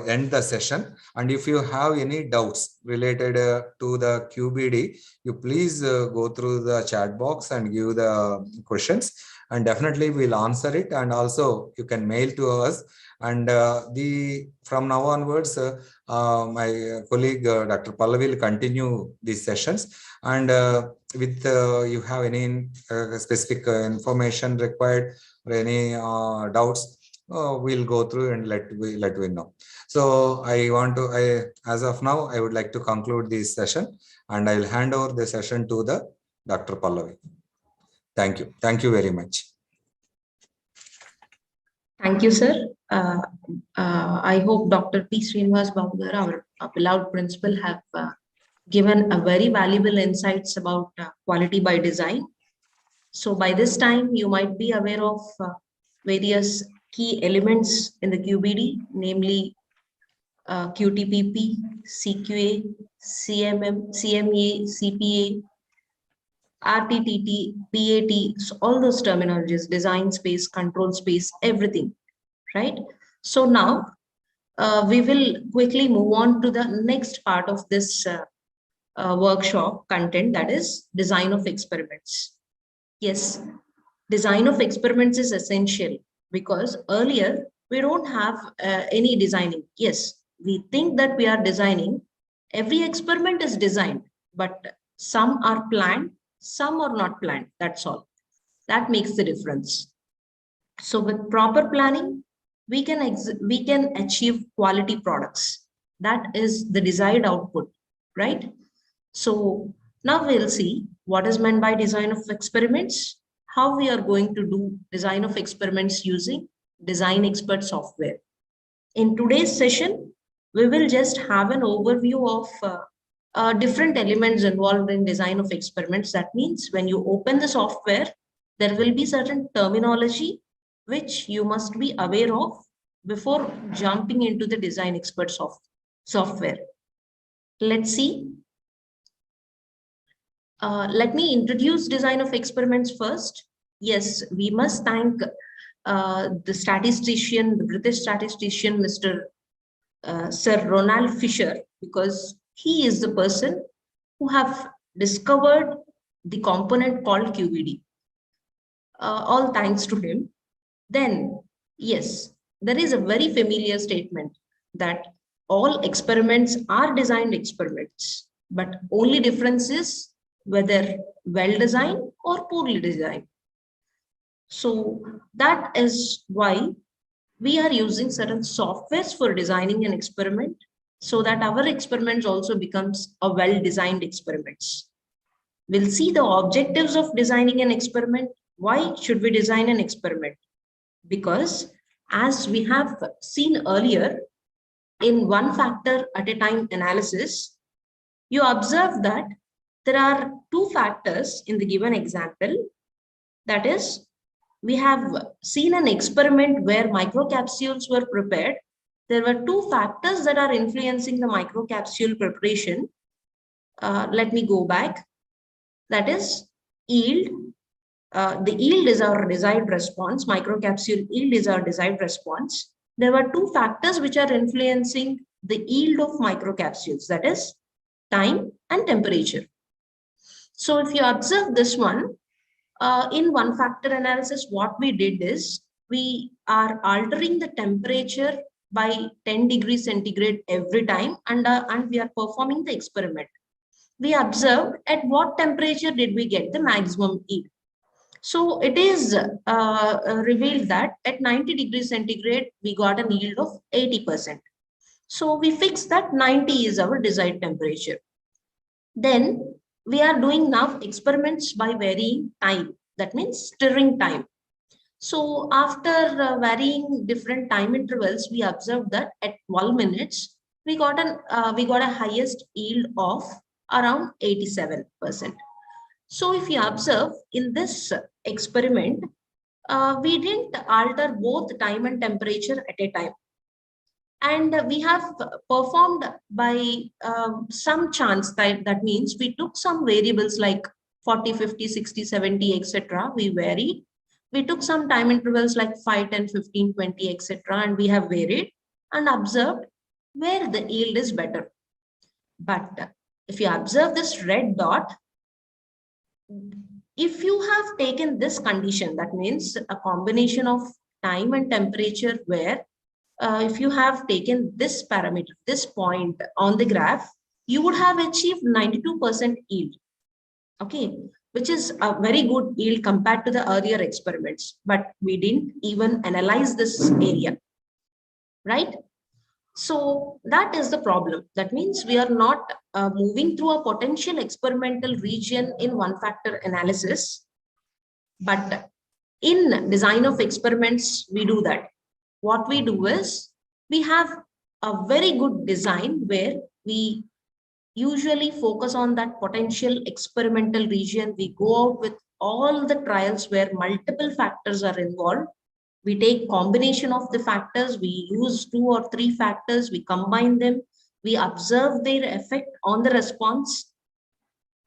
end the session, and if you have any doubts related to the QBD, you please go through the chat box and give the questions, and definitely we'll answer it, and also you can mail to us. And from now onwards, my colleague Dr. Pallavi will continue these sessions, and with you have any specific information required or any doubts, we'll go through and let we know. So as of now, I would like to conclude this session, and I will hand over the session to the Dr. Pallavi. Thank you. Thank you very much. Thank you, sir. I hope Dr. P. Srinivas Babu, our beloved principal, have given a very valuable insights about quality by design. So by this time, you might be aware of various key elements in the QBD, namely QTPP, CQA, CMA, CPA, RTTT, PAT, so all those terminologies, design space, control space, everything, right? So now we will quickly move on to the next part of this workshop content, that is design of experiments. Yes, design of experiments is essential because earlier we don't have any designing. Yes, we think that we are designing. Every experiment is designed, but some are planned, some are not planned. That's all. That makes the difference. So with proper planning, we can achieve quality products. That is the desired output, right? So now we'll see what is meant by design of experiments, how we are going to do design of experiments using design expert software. In today's session, we will just have an overview of different elements involved in design of experiments. That means when you open the software, there will be certain terminology which you must be aware of before jumping into the design expert software. Let's see. Let me introduce design of experiments first. Yes, we must thank the statistician, the British statistician, Mr. Sir Ronald Fisher, because he is the person who have discovered the component called QBD. All thanks to him. Then, yes, there is a very familiar statement that all experiments are designed experiments, but only difference is whether well designed or poorly designed. So that is why we are using certain softwares for designing an experiment, so that our experiments also becomes a well-designed experiments. We'll see the objectives of designing an experiment. Why should we design an experiment? Because as we have seen earlier, in one factor at a time analysis, you observe that there are two factors in the given example. That is, we have seen an experiment where microcapsules were prepared. There were two factors that are influencing the microcapsule preparation. let me go back. That is yield. The yield is our desired response. Microcapsule yield is our desired response. There were two factors which are influencing the yield of microcapsules, that is time and temperature. So if you observe this one, in one factor analysis, what we did is we are altering the temperature by 10 degrees centigrade every time, and we are performing the experiment. We observed at what temperature did we get the maximum yield. So it is revealed that at 90 degrees centigrade, we got a yield of 80%. So we fixed that 90 is our desired temperature. Then we are doing now experiments by varying time. That means stirring time. So after varying different time intervals, we observed that at 12 minutes, we got a highest yield of around 87%. So if you observe in this experiment, we didn't alter both time and temperature at a time. And we have performed by some chance. That means we took some variables like 40, 50, 60, 70, etc. We varied. We took some time intervals like 5, 10, 15, 20, etc. And we have varied and observed where the yield is better. But if you observe this red dot, if you have taken this condition, that means a combination of time and temperature where if you have taken this parameter, this point on the graph, you would have achieved 92% yield, okay, which is a very good yield compared to the earlier experiments, but we didn't even analyze this area, right? So that is the problem. That means we are not moving through a potential experimental region in one factor analysis, but in design of experiments, we do that. What we do is we have a very good design where we usually focus on that potential experimental region. We go out with all the trials where multiple factors are involved. We take combination of the factors, we use 2 or 3 factors, we combine them, we observe their effect on the response.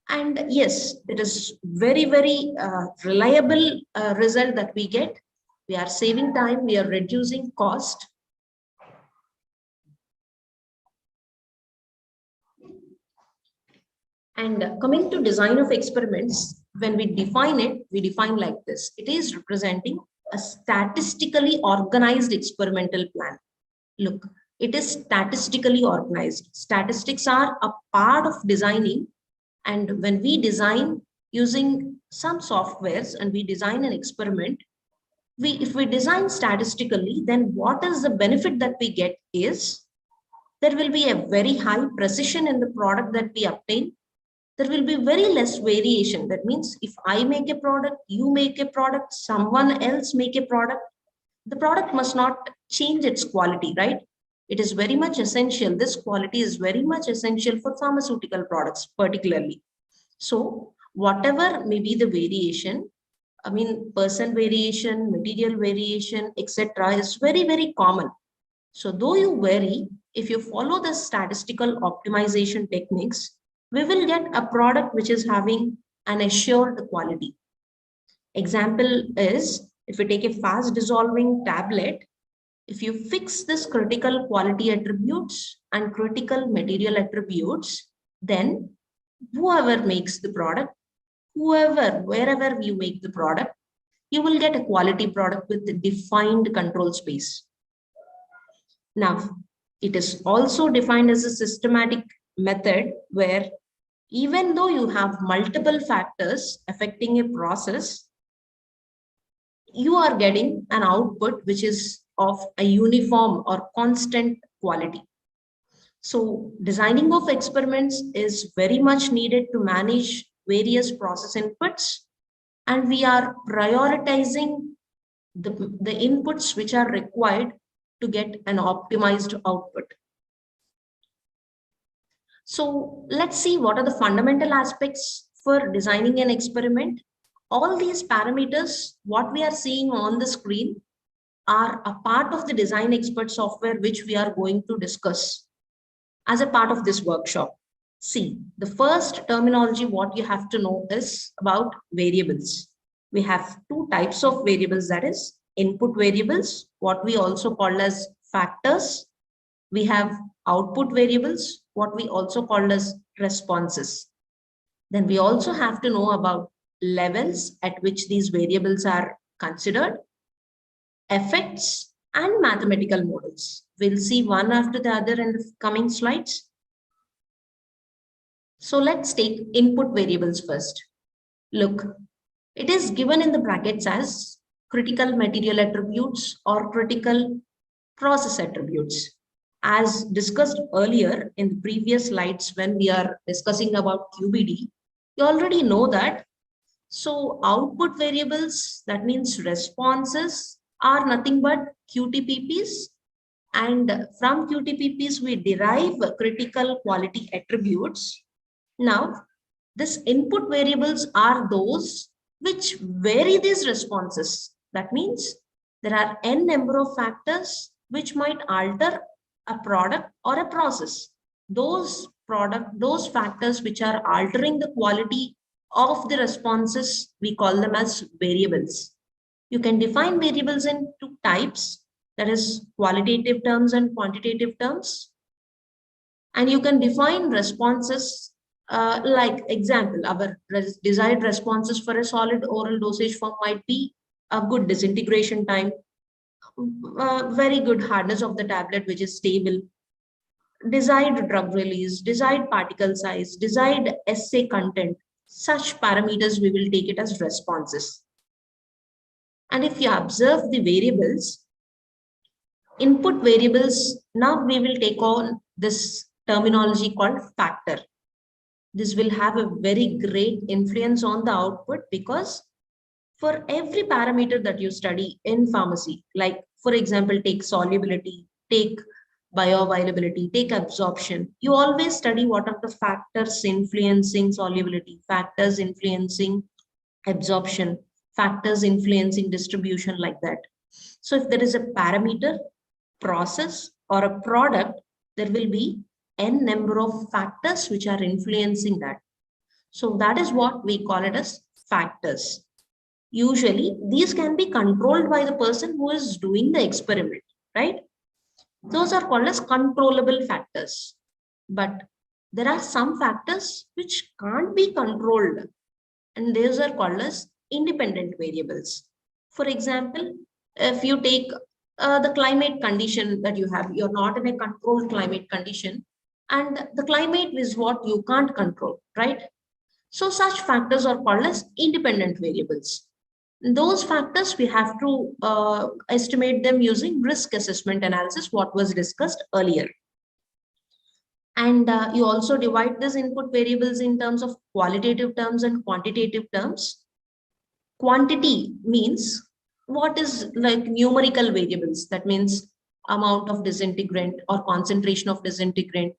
And yes, it is very, very reliable result that we get. We are saving time, we are reducing cost. And coming to design of experiments, when we define it, we define like this. It is representing a statistically organized experimental plan. Look, it is statistically organized. Statistics are a part of designing. And when we design using some softwares and we design an experiment, if we design statistically, then what is the benefit that we get is there will be a very high precision in the product that we obtain. There will be very less variation. That means if I make a product, you make a product, someone else make a product, the product must not change its quality, right? It is very much essential. This quality is very much essential for pharmaceutical products, particularly. So whatever may be the variation, I mean, percent variation, material variation, etc., is very, very common. So though you vary, if you follow the statistical optimization techniques, we will get a product which is having an assured quality. Example is, if we take a fast dissolving tablet, if you fix this critical quality attributes and critical material attributes, then whoever makes the product, wherever you make the product, you will get a quality product with the defined control space. Now, it is also defined as a systematic method where even though you have multiple factors affecting a process, you are getting an output which is of a uniform or constant quality. So designing of experiments is very much needed to manage various process inputs, and we are prioritizing the inputs which are required to get an optimized output. So let's see what are the fundamental aspects for designing an experiment. All these parameters, what we are seeing on the screen, are a part of the design expert software which we are going to discuss as a part of this workshop. See, the first terminology, what you have to know is about variables. We have two types of variables, that is input variables, what we also call as factors. We have output variables, what we also call as responses. Then we also have to know about levels at which these variables are considered, effects, and mathematical models. We'll see one after the other in the coming slides. So let's take input variables first. Look, it is given in the brackets as critical material attributes or critical process attributes. As discussed earlier in the previous slides when we are discussing about QBD, you already know that. So output variables, that means responses, are nothing but QTPPs. And from QTPPs, we derive critical quality attributes. Now, these input variables are those which vary these responses. That means there are n number of factors which might alter a product or a process. Those factors which are altering the quality of the responses, we call them as variables. You can define variables in two types, that is qualitative terms and quantitative terms. And you can define responses like example, our desired responses for a solid oral dosage form might be a good disintegration time, very good hardness of the tablet, which is stable, desired drug release, desired particle size, desired assay content. Such parameters, we will take it as responses. And if you observe the variables, input variables, now we will take on this terminology called factor. This will have a very great influence on the output, because for every parameter that you study in pharmacy, like for example, take solubility, take bioavailability, take absorption, you always study what are the factors influencing solubility, factors influencing absorption, factors influencing distribution, like that. So if there is a parameter, process, or a product, there will be n number of factors which are influencing that. So that is what we call it as factors. Usually these can be controlled by the person who is doing the experiment, right? Those are called as controllable factors. But there are some factors which can't be controlled, and those are called as independent variables. For example, if you take the climate condition that you have, you're not in a controlled climate condition, and the climate is what you can't control, right? So such factors are called as independent variables. Those factors, we have to estimate them using risk assessment analysis, what was discussed earlier. And you also divide these input variables in terms of qualitative terms and quantitative terms. Quantity means what is like numerical variables. That means amount of disintegrant or concentration of disintegrant,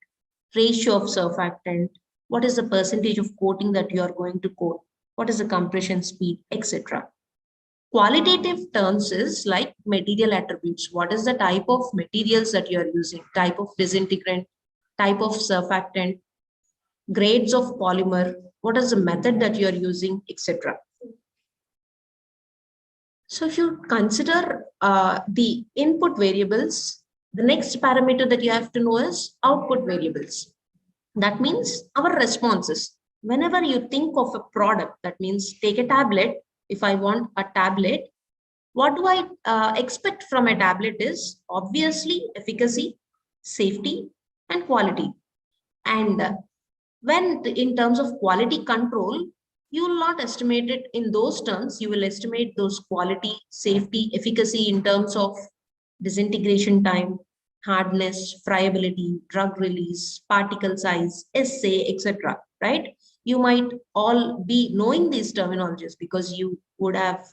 ratio of surfactant, what is the percentage of coating that you are going to coat, what is the compression speed, etc. Qualitative terms is like material attributes. What is the type of materials that you are using, type of disintegrant, type of surfactant, grades of polymer, what is the method that you are using, etc. So if you consider the input variables, the next parameter that you have to know is output variables. That means our responses. Whenever you think of a product, that means take a tablet. If I want a tablet, what do I expect from a tablet is obviously efficacy, safety, and quality. And when in terms of quality control, you will not estimate it in those terms. You will estimate those quality, safety, efficacy in terms of disintegration time, hardness, friability, drug release, particle size, assay, etc. Right? You might all be knowing these terminologies because you would have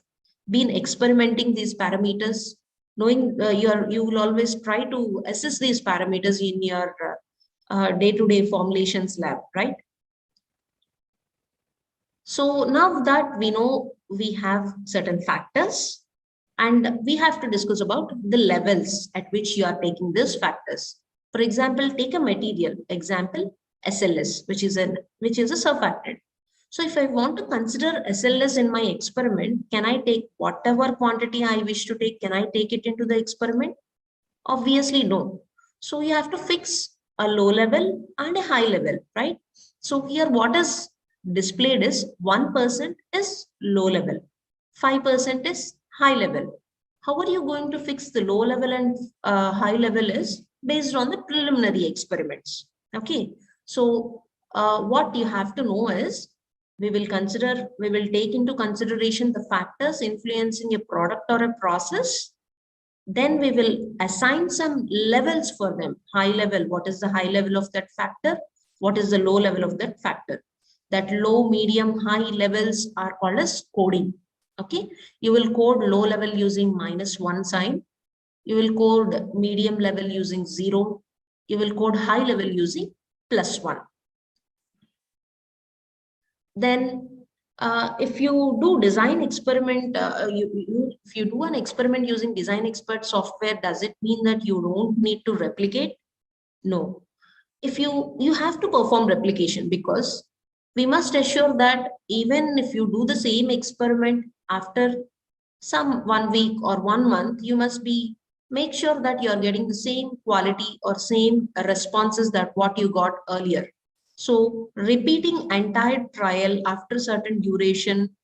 been experimenting these parameters, knowing you will always try to assess these parameters in your day-to-day formulations lab, right? So now that we know we have certain factors, and we have to discuss about the levels at which you are taking these factors. For example, take a material, example, SLS, which is a surfactant. So if I want to consider SLS in my experiment, can I take whatever quantity I wish to take? Can I take it into the experiment? Obviously no. So you have to fix a low level and a high level, right? So here what is displayed is 1% is low level, 5% is high level. How are you going to fix the low level and high level is based on the preliminary experiments. Okay, so what you have to know is we will take into consideration the factors influencing a product or a process. Then we will assign some levels for them. High level, what is the high level of that factor? What is the low level of that factor? That low, medium, high levels are called as coding. Okay, you will code low level using -1 sign. You will code medium level using 0. You will code high level using +1. Then if you do design experiment, if you do an experiment using design expert software, does it mean that you don't need to replicate? No. If you have to perform replication, because we must assure that even if you do the same experiment after some 1 week or 1 month, you must make sure that you are getting the same quality or same responses that what you got earlier. So repeating entire trial after certain duration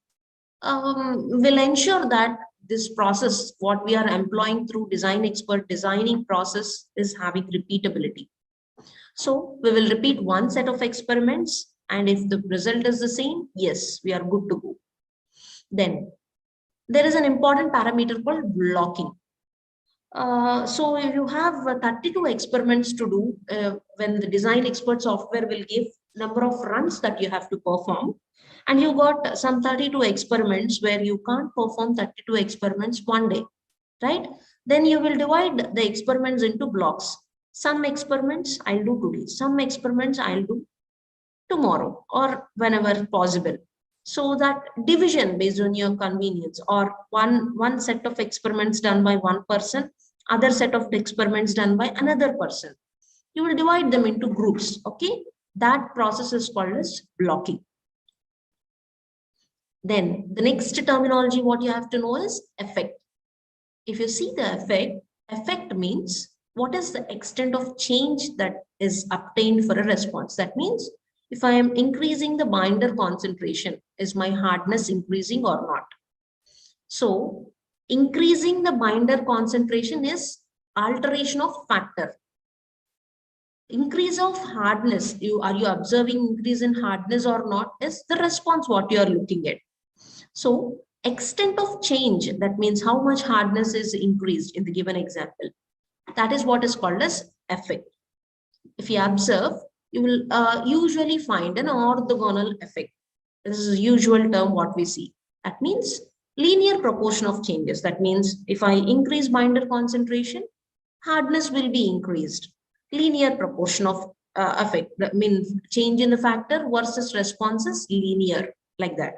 will ensure that this process, what we are employing through design expert designing process, is having repeatability. So we will repeat one set of experiments, and if the result is the same, yes, we are good to go. Then there is an important parameter called blocking. So you have 32 experiments to do when the design expert software will give number of runs that you have to perform, and you got some 32 experiments where you can't perform 32 experiments one day, right? Then you will divide the experiments into blocks. Some experiments I'll do today, some experiments I'll do tomorrow or whenever possible. So that division based on your convenience, or one set of experiments done by one person, other set of experiments done by another person. You will divide them into groups, okay? That process is called as blocking. Then the next terminology, what you have to know is effect. If you see the effect means what is the extent of change that is obtained for a response. That means if I am increasing the binder concentration, is my hardness increasing or not? So increasing the binder concentration is alteration of factor. Increase of hardness, are you observing increase in hardness or not, is the response what you are looking at. So extent of change, that means how much hardness is increased in the given example. That is what is called as effect. If you observe, you will usually find an orthogonal effect. This is a usual term what we see. That means linear proportion of changes. That means if I increase binder concentration, hardness will be increased. Linear proportion of effect. That means change in the factor versus responses linear, like that.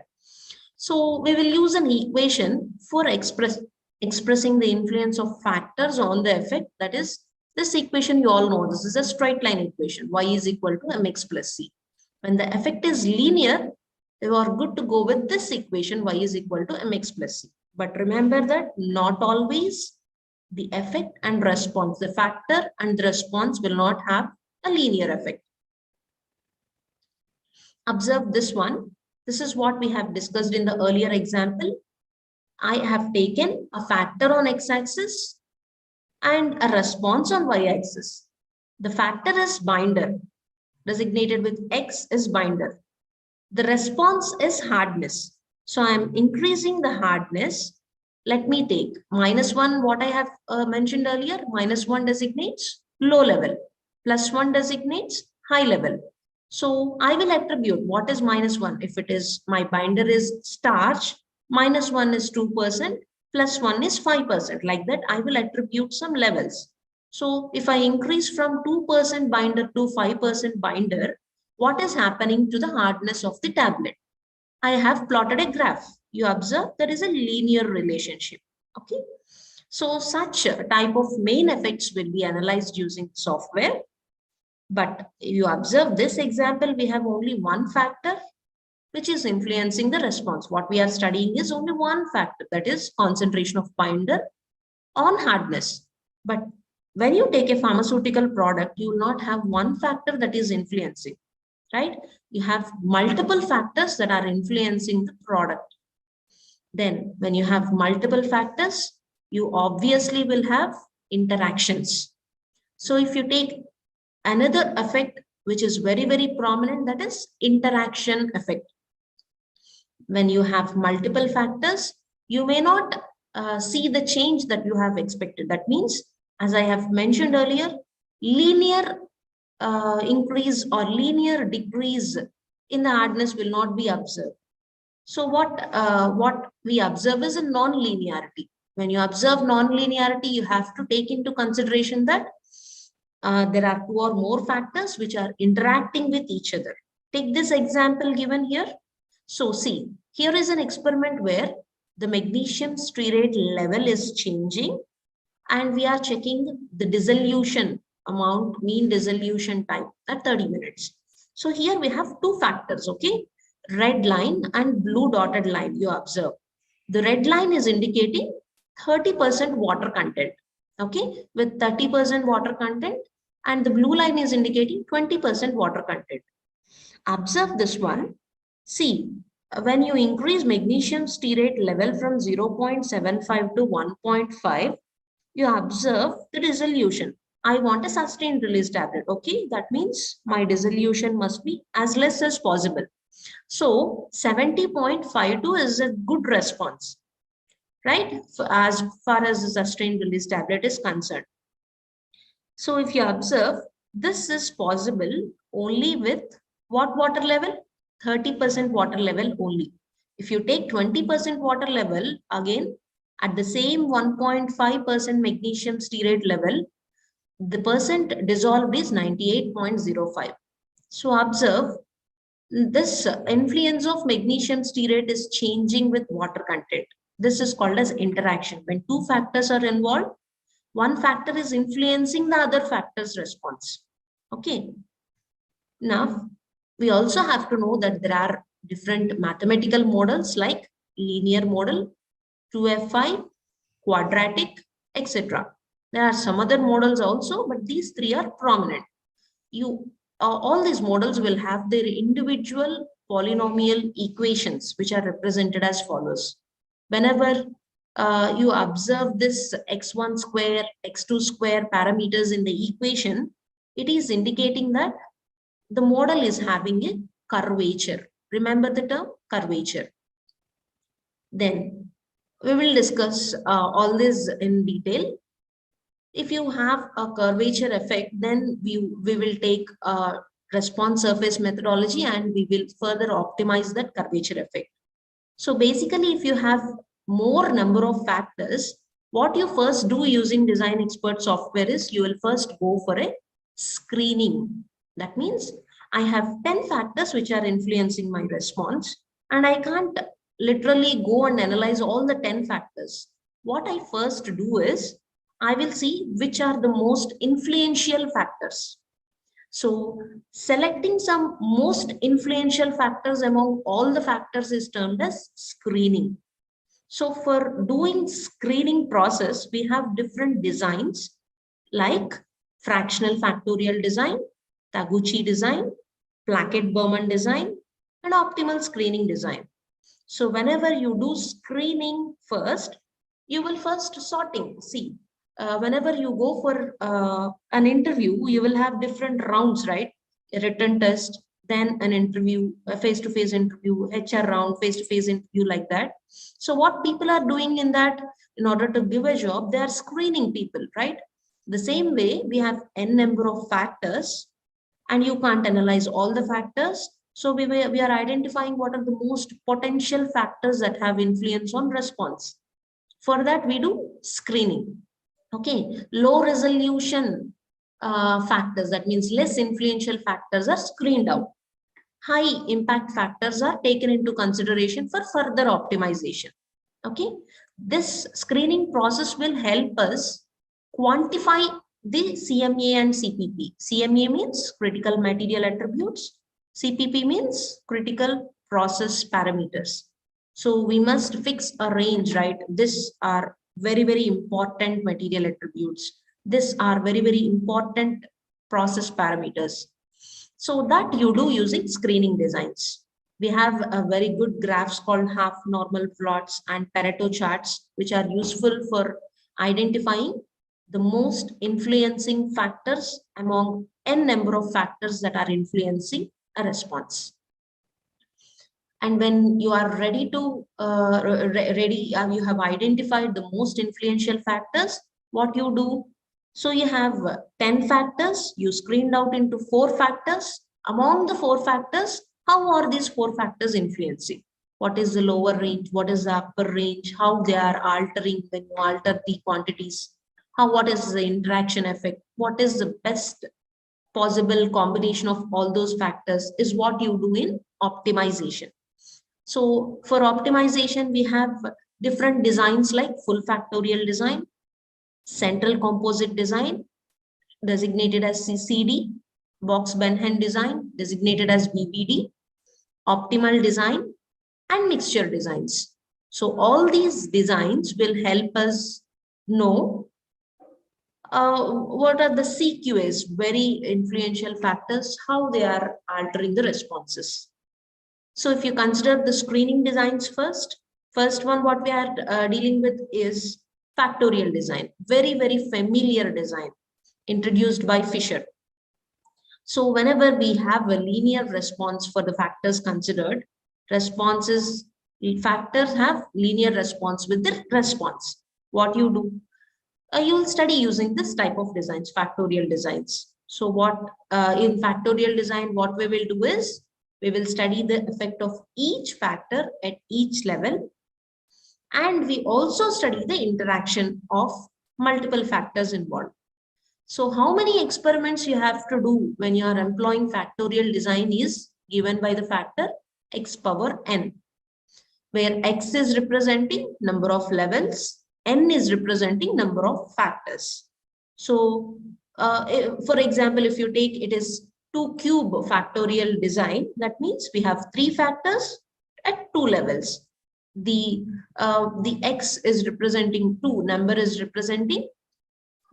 So we will use an equation for expressing the influence of factors on the effect. That is, this equation you all know, this is a straight line equation, y is equal to mx plus c. When the effect is linear, you are good to go with this equation, y is equal to mx plus c. But remember that not always the effect and response, the factor and the response will not have a linear effect. Observe this one. This is what we have discussed in the earlier example. I have taken a factor on x-axis and a response on y-axis. The factor is binder, designated with x is binder. The response is hardness. So I am increasing the hardness. Let me take -1, what I have mentioned earlier. -1 designates low level, +1 designates high level. So I will attribute what is -1. If it is my binder is starch, -1 is 2%, +1 is 5%. Like that, I will attribute some levels. So if I increase from 2% binder to 5% binder, what is happening to the hardness of the tablet? I have plotted a graph. You observe there is a linear relationship. Okay. So such type of main effects will be analyzed using software. But you observe this example, we have only one factor which is influencing the response. What we are studying is only one factor, that is concentration of binder on hardness. But when you take a pharmaceutical product, you will not have one factor that is influencing, right? You have multiple factors that are influencing the product. Then when you have multiple factors, you obviously will have interactions. So if you take another effect which is very, very prominent, that is interaction effect. When you have multiple factors, you may not see the change that you have expected. That means, as I have mentioned earlier, linear increase or linear decrease in the hardness will not be observed. So what we observe is a non-linearity. When you observe non-linearity, you have to take into consideration that there are two or more factors which are interacting with each other. Take this example given here. So see, here is an experiment where the magnesium stearate level is changing and we are checking the dissolution amount, mean dissolution time at 30 minutes. So here we have two factors, okay? Red line and blue dotted line you observe. The red line is indicating 30% water content, okay? With 30% water content, and the blue line is indicating 20% water content. Observe this one. See, when you increase magnesium stearate level from 0.75 to 1.5, you observe the dissolution. I want a sustained release tablet. Okay, that means my dissolution must be as less as possible. So 70.52 is a good response, right? As far as the sustained release tablet is concerned. So if you observe, this is possible only with what water level? 30% water level only. If you take 20% water level, again, at the same 1.5% magnesium stearate level, the percent dissolved is 98.05. So observe, this influence of magnesium stearate is changing with water content. This is called as interaction. When two factors are involved, one factor is influencing the other factor's response. Okay. Now, we also have to know that there are different mathematical models like linear model, 2Fi, quadratic, etc. There are some other models also, but these three are prominent. All these models will have their individual polynomial equations, which are represented as follows. Whenever you observe this x1 square, x2 square parameters in the equation, it is indicating that the model is having a curvature. Remember the term curvature. Then we will discuss all this in detail. If you have a curvature effect, then we will take a response surface methodology and we will further optimize that curvature effect. So basically, if you have more number of factors, what you first do using design expert software is you will first go for a screening. That means I have 10 factors which are influencing my response, and I can't literally go and analyze all the 10 factors. What I first do is I will see which are the most influential factors. So selecting some most influential factors among all the factors is termed as screening. So for doing screening process, we have different designs like fractional factorial design, Taguchi design, Plackett-Burman design, and optimal screening design. So whenever you do screening first, you will first sorting. See, whenever you go for an interview, you will have different rounds, right? A written test, then an interview, a face-to-face interview, HR round, face-to-face interview, like that. So what people are doing in that, in order to give a job, they are screening people, right? The same way, we have n number of factors and you can't analyze all the factors. So we are identifying what are the most potential factors that have influence on response. For that, we do screening. Okay, low resolution factors, that means less influential factors, are screened out. High impact factors are taken into consideration for further optimization. Okay, this screening process will help us quantify the CMA and CPP. CMA means critical material attributes. CPP means critical process parameters. So we must fix a range, right? These are very, very important material attributes. These are very, very important process parameters. So that you do using screening designs. We have a very good graphs called half normal plots and Pareto charts, which are useful for identifying the most influencing factors among n number of factors that are influencing a response. And when you are ready to you have identified the most influential factors, what you do? So you have 10 factors, you screened out into 4 factors. Among the 4 factors, how are these 4 factors influencing? What is the lower range? What is the upper range? How they are altering when you alter the quantities? What is the interaction effect? What is the best possible combination of all those factors is what you do in optimization. So for optimization, we have different designs like full factorial design, central composite design, designated as CCD, box Benhen design, designated as BBD, optimal design, and mixture designs. So all these designs will help us know what are the CQAs, very influential factors, how they are altering the responses. So if you consider the screening designs first one what we are dealing with is factorial design, very, very familiar design introduced by Fisher. So whenever we have a linear response for the factors considered, factors have linear response with the response. What you do? You will study using this type of designs, factorial designs. So what in factorial design, what we will do is, we will study the effect of each factor at each level. And we also study the interaction of multiple factors involved. So how many experiments you have to do when you are employing factorial design is given by the factor x power n, where x is representing number of levels, n is representing number of factors. So for example, if you take it is 2 cube factorial design, that means we have 3 factors at 2 levels. The x is representing 2, number is representing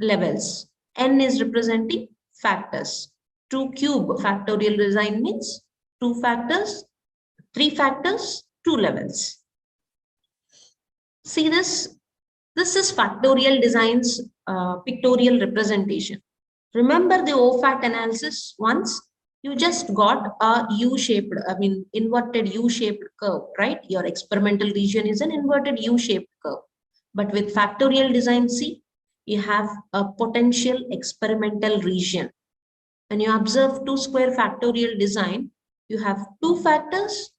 levels, n is representing factors. 2 cube factorial design means 2 factors, 3 factors, 2 levels. See this is factorial design's pictorial representation. Remember the OFAT analysis once? You just got a U-shaped, inverted U-shaped curve, right? Your experimental region is an inverted U-shaped curve. But with factorial design, see, you have a potential experimental region. When you observe 2 square factorial design, you have 2 factors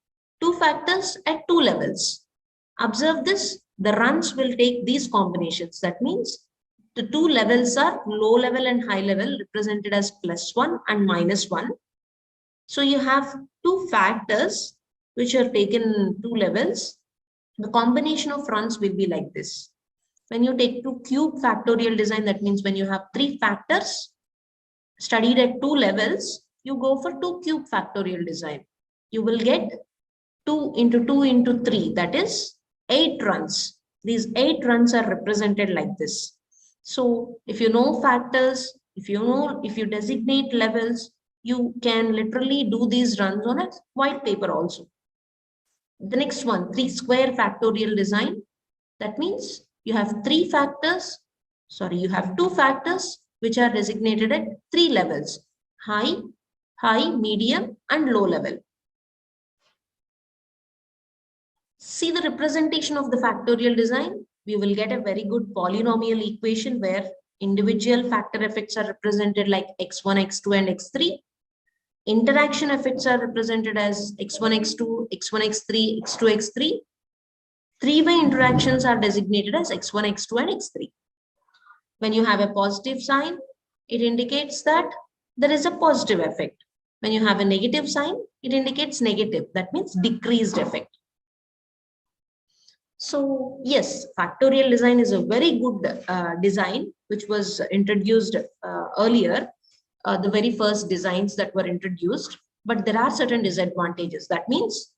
at 2 levels. Observe this, the runs will take these combinations. That means the 2 levels are low level and high level, represented as +1 and -1. So you have 2 factors which are taken 2 levels. The combination of runs will be like this. When you take 2 cube factorial design, that means when you have 3 factors studied at 2 levels, you go for 2 cube factorial design. You will get 2 into 2 into 3, that is 8 runs. These 8 runs are represented like this. So if you know factors, if you designate levels, you can literally do these runs on a white paper also. The next one, 3 square factorial design. That means you have 2 factors which are designated at 3 levels, high, medium, and low level. See the representation of the factorial design. We will get a very good polynomial equation where individual factor effects are represented like x1, x2, and x3. Interaction effects are represented as x1, x2, x1, x3, x2, x3. 3-way interactions are designated as x1, x2, and x3. When you have a positive sign, it indicates that there is a positive effect. When you have a negative sign, it indicates negative. That means decreased effect. So yes, factorial design is a very good design, which was introduced earlier, the very first designs that were introduced, but there are certain disadvantages. That means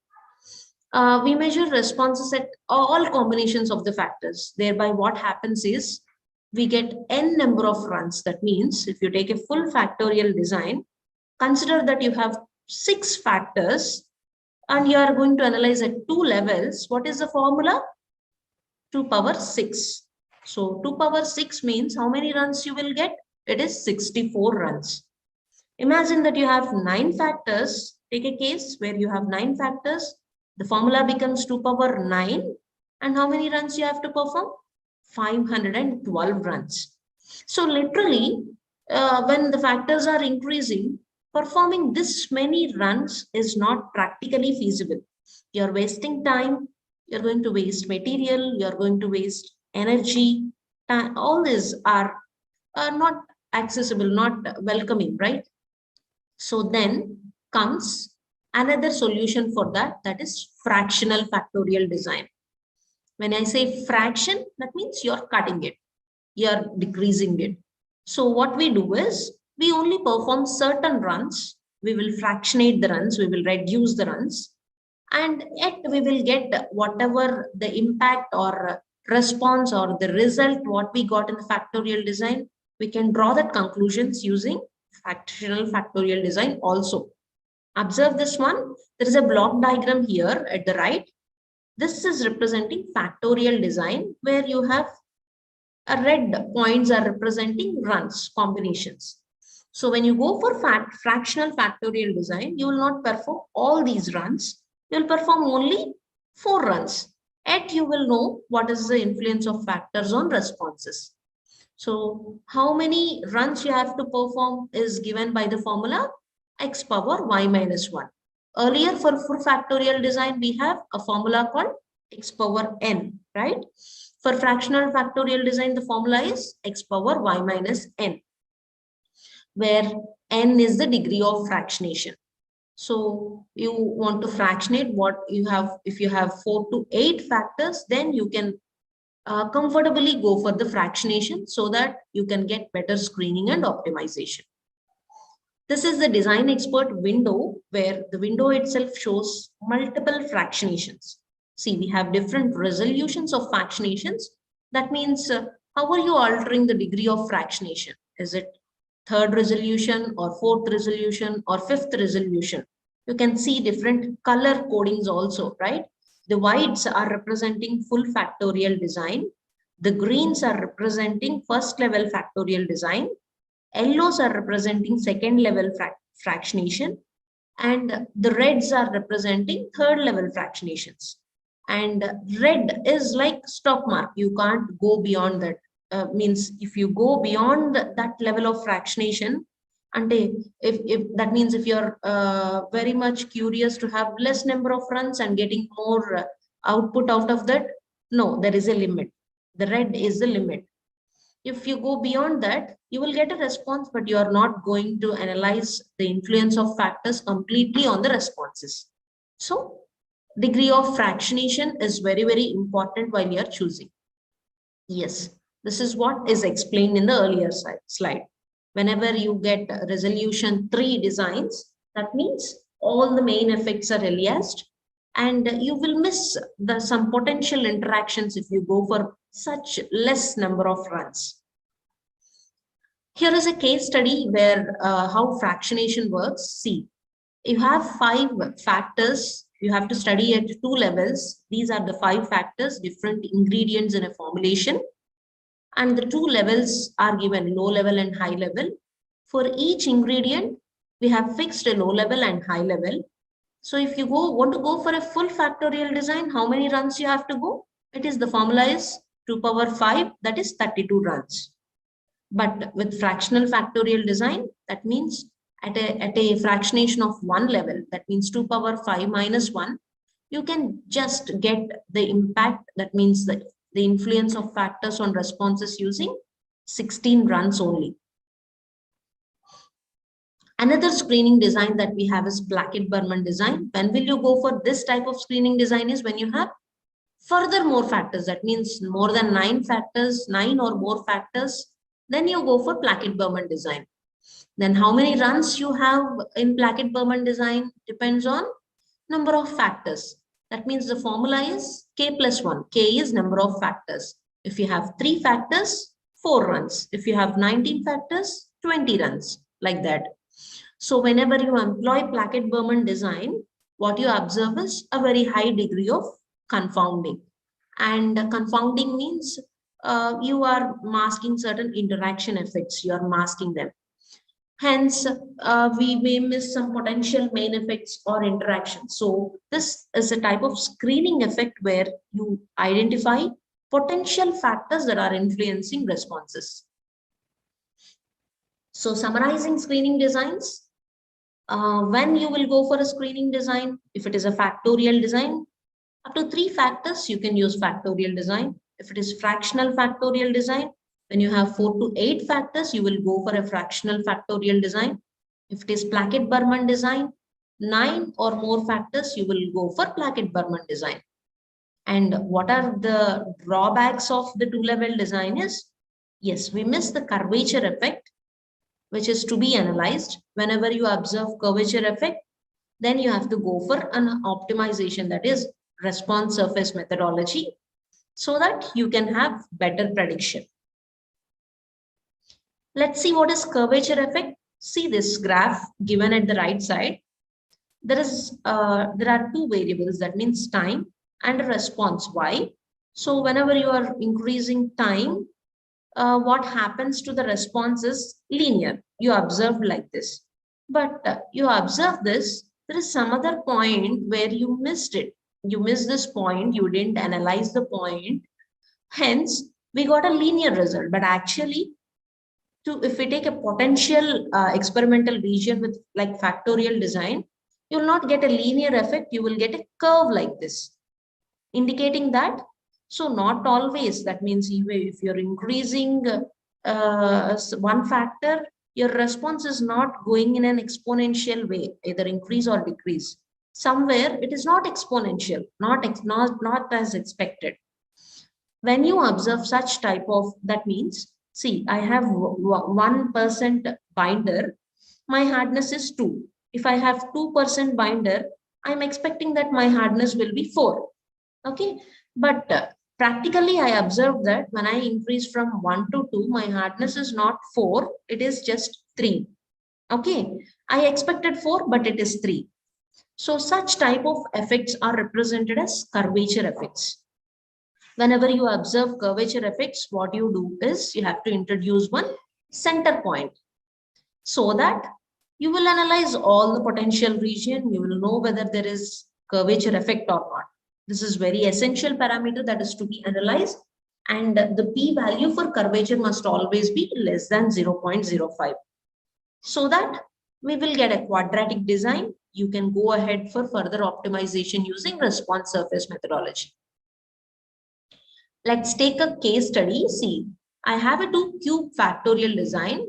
we measure responses at all combinations of the factors. Thereby what happens is we get n number of runs. That means if you take a full factorial design, consider that you have 6 factors and you are going to analyze at 2 levels. What is the formula? 2 power 6. So 2 power 6 means how many runs you will get? It is 64 runs. Imagine that you have 9 factors. Take a case where you have 9 factors. The formula becomes 2 power 9. And how many runs you have to perform? 512 runs. So literally, when the factors are increasing, performing this many runs is not practically feasible. You're wasting time. You're going to waste material, you're going to waste energy. All these are not accessible, not welcoming, right? So then comes another solution for that, that is fractional factorial design. When I say fraction, that means you're cutting it, you're decreasing it. So what we do is we only perform certain runs, we will fractionate the runs, we will reduce the runs, and yet we will get whatever the impact or response or the result what we got in the factorial design. We can draw that conclusions using fractional factorial design also. Observe this one. There is a block diagram here at the right. This is representing factorial design, where you have a red points are representing runs combinations. So when you go for fractional factorial design, you will not perform all these runs. You will perform only 4 runs. Yet you will know what is the influence of factors on responses. So how many runs you have to perform is given by the formula x power y minus 1. Earlier for factorial design, we have a formula called x power n, right? For fractional factorial design, the formula is x power y minus n, where n is the degree of fractionation. So you want to fractionate what you have. If you have 4 to 8 factors, then you can comfortably go for the fractionation so that you can get better screening and optimization. This is the design expert window, where the window itself shows multiple fractionations. See, we have different resolutions of fractionations. That means how are you altering the degree of fractionation? Is it 3rd resolution or 4th resolution or 5th resolution? You can see different color codings also, right? The whites are representing full factorial design. The greens are representing 1st level factorial design. Yellows are representing 2nd level fractionation. And the reds are representing 3rd level fractionations. And red is like stop mark. You can't go beyond that. Means if you go beyond that level of fractionation, and if that means if you're very much curious to have less number of runs and getting more output out of that, no, there is a limit. The red is the limit. If you go beyond that, you will get a response, but you are not going to analyze the influence of factors completely on the responses. So degree of fractionation is very, very important while you are choosing. Yes, this is what is explained in the earlier slide. Whenever you get resolution 3 designs, that means all the main effects are aliased, and you will miss some potential interactions if you go for such less number of runs. Here is a case study where how fractionation works. See, you have 5 factors. You have to study at 2 levels. These are the 5 factors, different ingredients in a formulation. And the 2 levels are given, low level and high level. For each ingredient, we have fixed a low level and high level. So if you want to go for a full factorial design, how many runs you have to go? It is the formula is 2 power 5, that is 32 runs. But with fractional factorial design, that means at a fractionation of 1 level, that means 2 power 5 minus 1, you can just get the impact, that means that the influence of factors on responses using 16 runs only. Another screening design that we have is Plackett-Burman design. When will you go for this type of screening design is when you have further more factors, that means more than 9 factors, 9 or more factors, then you go for Plackett-Burman design. Then how many runs you have in Plackett-Burman design depends on number of factors. That means the formula is k plus 1. K is number of factors. If you have 3 factors, 4 runs. If you have 19 factors, 20 runs, like that. So whenever you employ Plackett-Burman design, what you observe is a very high degree of confounding. And confounding means you are masking certain interaction effects, you are masking them. Hence, we may miss some potential main effects or interactions. So this is a type of screening effect where you identify potential factors that are influencing responses. So summarizing screening designs, when you will go for a screening design, if it is a factorial design, up to 3 factors, you can use factorial design. If it is fractional factorial design, when you have 4 to 8 factors, you will go for a fractional factorial design. If it is Plackett-Burman design, 9 or more factors, you will go for Plackett-Burman design. And what are the drawbacks of the 2-level design is, yes, we miss the curvature effect, which is to be analyzed. Whenever you observe curvature effect, then you have to go for an optimization, that is response surface methodology, so that you can have better prediction. Let's see what is curvature effect. See this graph given at the right side. There are 2 variables, that means time and a response y. So whenever you are increasing time, what happens to the response is linear. You observe like this. But you observe this, there is some other point where you missed it. You missed this point, you didn't analyze the point. Hence, we got a linear result. But actually, if we take a potential experimental region with like factorial design, you will not get a linear effect, you will get a curve like this, indicating that. So not always, that means if you're increasing one factor, your response is not going in an exponential way, either increase or decrease. Somewhere it is not exponential, not as expected. When you observe such type of, that means, see, I have 1% binder, my hardness is 2. If I have 2% binder, I'm expecting that my hardness will be 4. Okay, but practically I observed that when I increase from 1 to 2, my hardness is not 4, it is just 3. Okay, I expected 4, but it is 3. So such type of effects are represented as curvature effects. Whenever you observe curvature effects, what you do is you have to introduce one center point, so that you will analyze all the potential region, you will know whether there is curvature effect or not. This is very essential parameter that is to be analyzed, and the p-value for curvature must always be less than 0.05. So that we will get a quadratic design. You can go ahead for further optimization using response surface methodology. Let's take a case study. See, I have a 2-cube factorial design.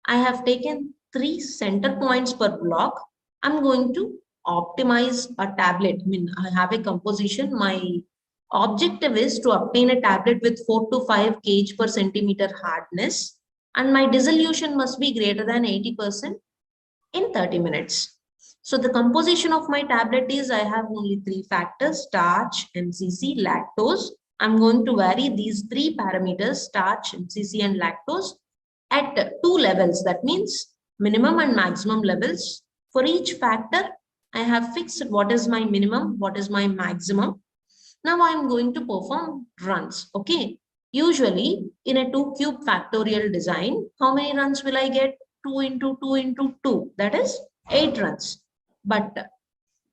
I have taken 3 center points per block. I'm going to optimize a tablet. I mean, I have a composition. My objective is to obtain a tablet with 4 to 5 kg per centimeter hardness, and my dissolution must be greater than 80% in 30 minutes. So the composition of my tablet is, I have only 3 factors: starch, MCC, lactose. I'm going to vary these 3 parameters, starch, MCC, and lactose, at 2 levels. That means minimum and maximum levels. For each factor, I have fixed what is my minimum, what is my maximum. Now I'm going to perform runs. Okay. Usually in a 2-cube factorial design, how many runs will I get? 2 into 2 into 2. That is 8 runs. But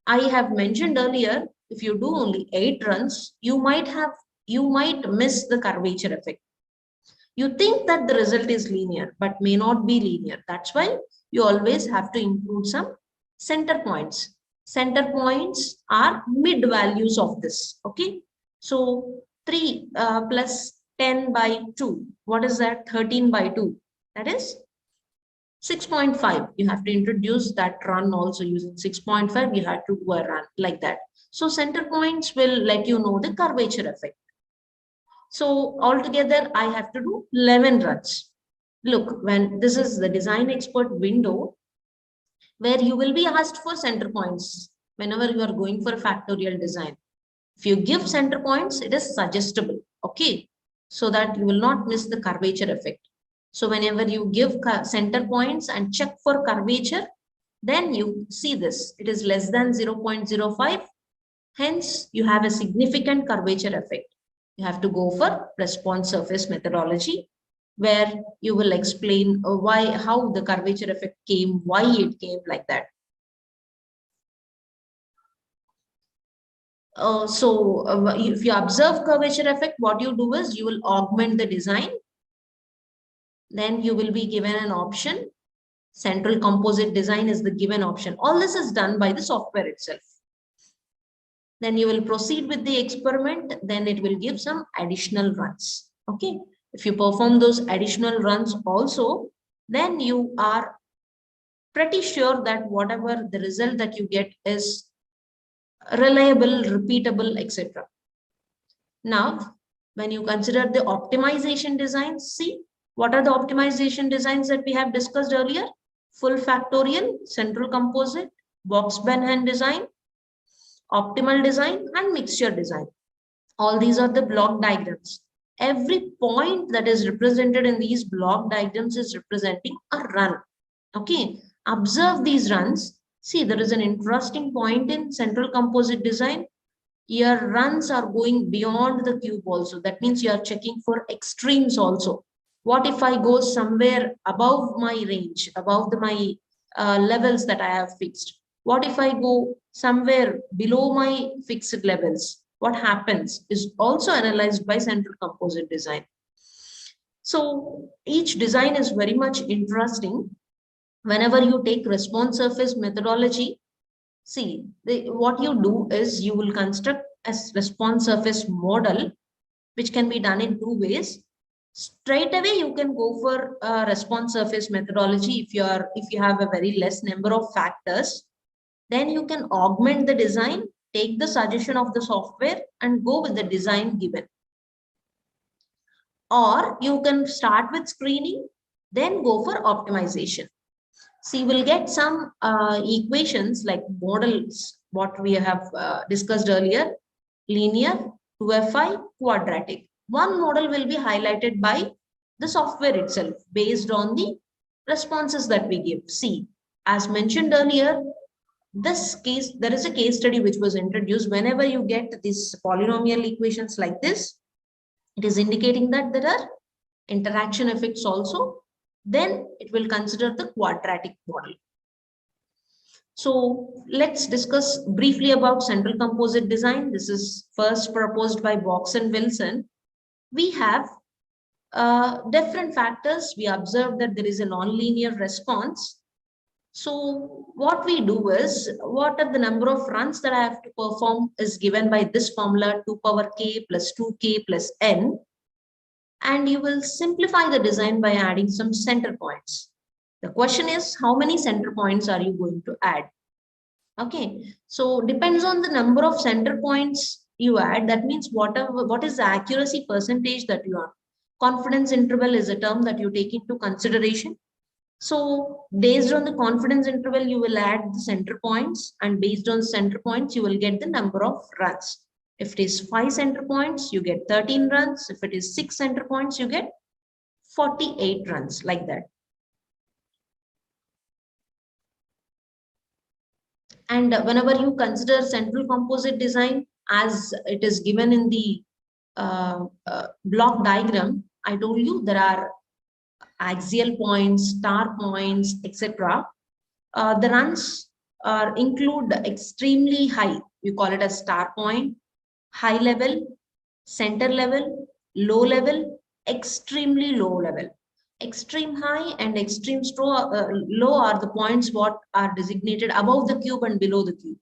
I have mentioned earlier, if you do only 8 runs, you might miss the curvature effect. You think that the result is linear, but may not be linear. That's why you always have to include some center points. Center points are mid values of this. Okay. So 3 plus 10 by 2. What is that? 13 by 2. That is 6.5, you have to introduce that run also using 6.5, you have to do a run like that. So center points will let you know the curvature effect. So altogether, I have to do 11 runs. Look, when this is the design expert window, where you will be asked for center points whenever you are going for factorial design. If you give center points, it is suggestible, okay? So that you will not miss the curvature effect. So whenever you give center points and check for curvature, then you see this, it is less than 0.05. Hence, you have a significant curvature effect. You have to go for response surface methodology, where you will explain how the curvature effect came, why it came like that. If you observe curvature effect, what you do is you will augment the design. Then you will be given an option. Central composite design is the given option. All this is done by the software itself. Then you will proceed with the experiment. Then it will give some additional runs. Okay. If you perform those additional runs also, then you are pretty sure that whatever the result that you get is reliable, repeatable, etc. Now, when you consider the optimization designs, see what are the optimization designs that we have discussed earlier? Full factorial, central composite, box Benham design, optimal design, and mixture design. All these are the block diagrams. Every point that is represented in these block diagrams is representing a run. Okay, observe these runs. See, there is an interesting point in central composite design. Your runs are going beyond the cube also. That means you are checking for extremes also. What if I go somewhere above my range, above my levels that I have fixed? What if I go somewhere below my fixed levels? What happens is also analyzed by central composite design. So each design is very much interesting. Whenever you take response surface methodology, see, what you do is you will construct a response surface model, which can be done in two ways. Straight away, you can go for a response surface methodology if you have a very less number of factors. Then you can augment the design, take the suggestion of the software and go with the design given. Or you can start with screening, then go for optimization. See, we'll get some equations like models, what we have discussed earlier, linear, 2fi, quadratic. One model will be highlighted by the software itself based on the responses that we give. See, as mentioned earlier, this case, there is a case study which was introduced. Whenever you get these polynomial equations like this, it is indicating that there are interaction effects also. Then it will consider the quadratic model. So let's discuss briefly about central composite design. This is first proposed by Box and Wilson. We have different factors. We observe that there is a non-linear response. So what we do is, what are the number of runs that I have to perform is given by this formula, 2 power k plus 2k plus n. And you will simplify the design by adding some center points. The question is, how many center points are you going to add? Okay, so depends on the number of center points you add. That means what is the accuracy percentage that you are. Confidence interval is a term that you take into consideration. So based on the confidence interval, you will add the center points, and based on center points, you will get the number of runs. If it is 5 center points, you get 13 runs. If it is 6 center points, you get 48 runs, like that. And whenever you consider central composite design as it is given in the block diagram, I told you there are axial points, star points, etc. The runs include extremely high. We call it a star point, high level, center level, low level, extremely low level. Extreme high and extreme low are the points what are designated above the cube and below the cube.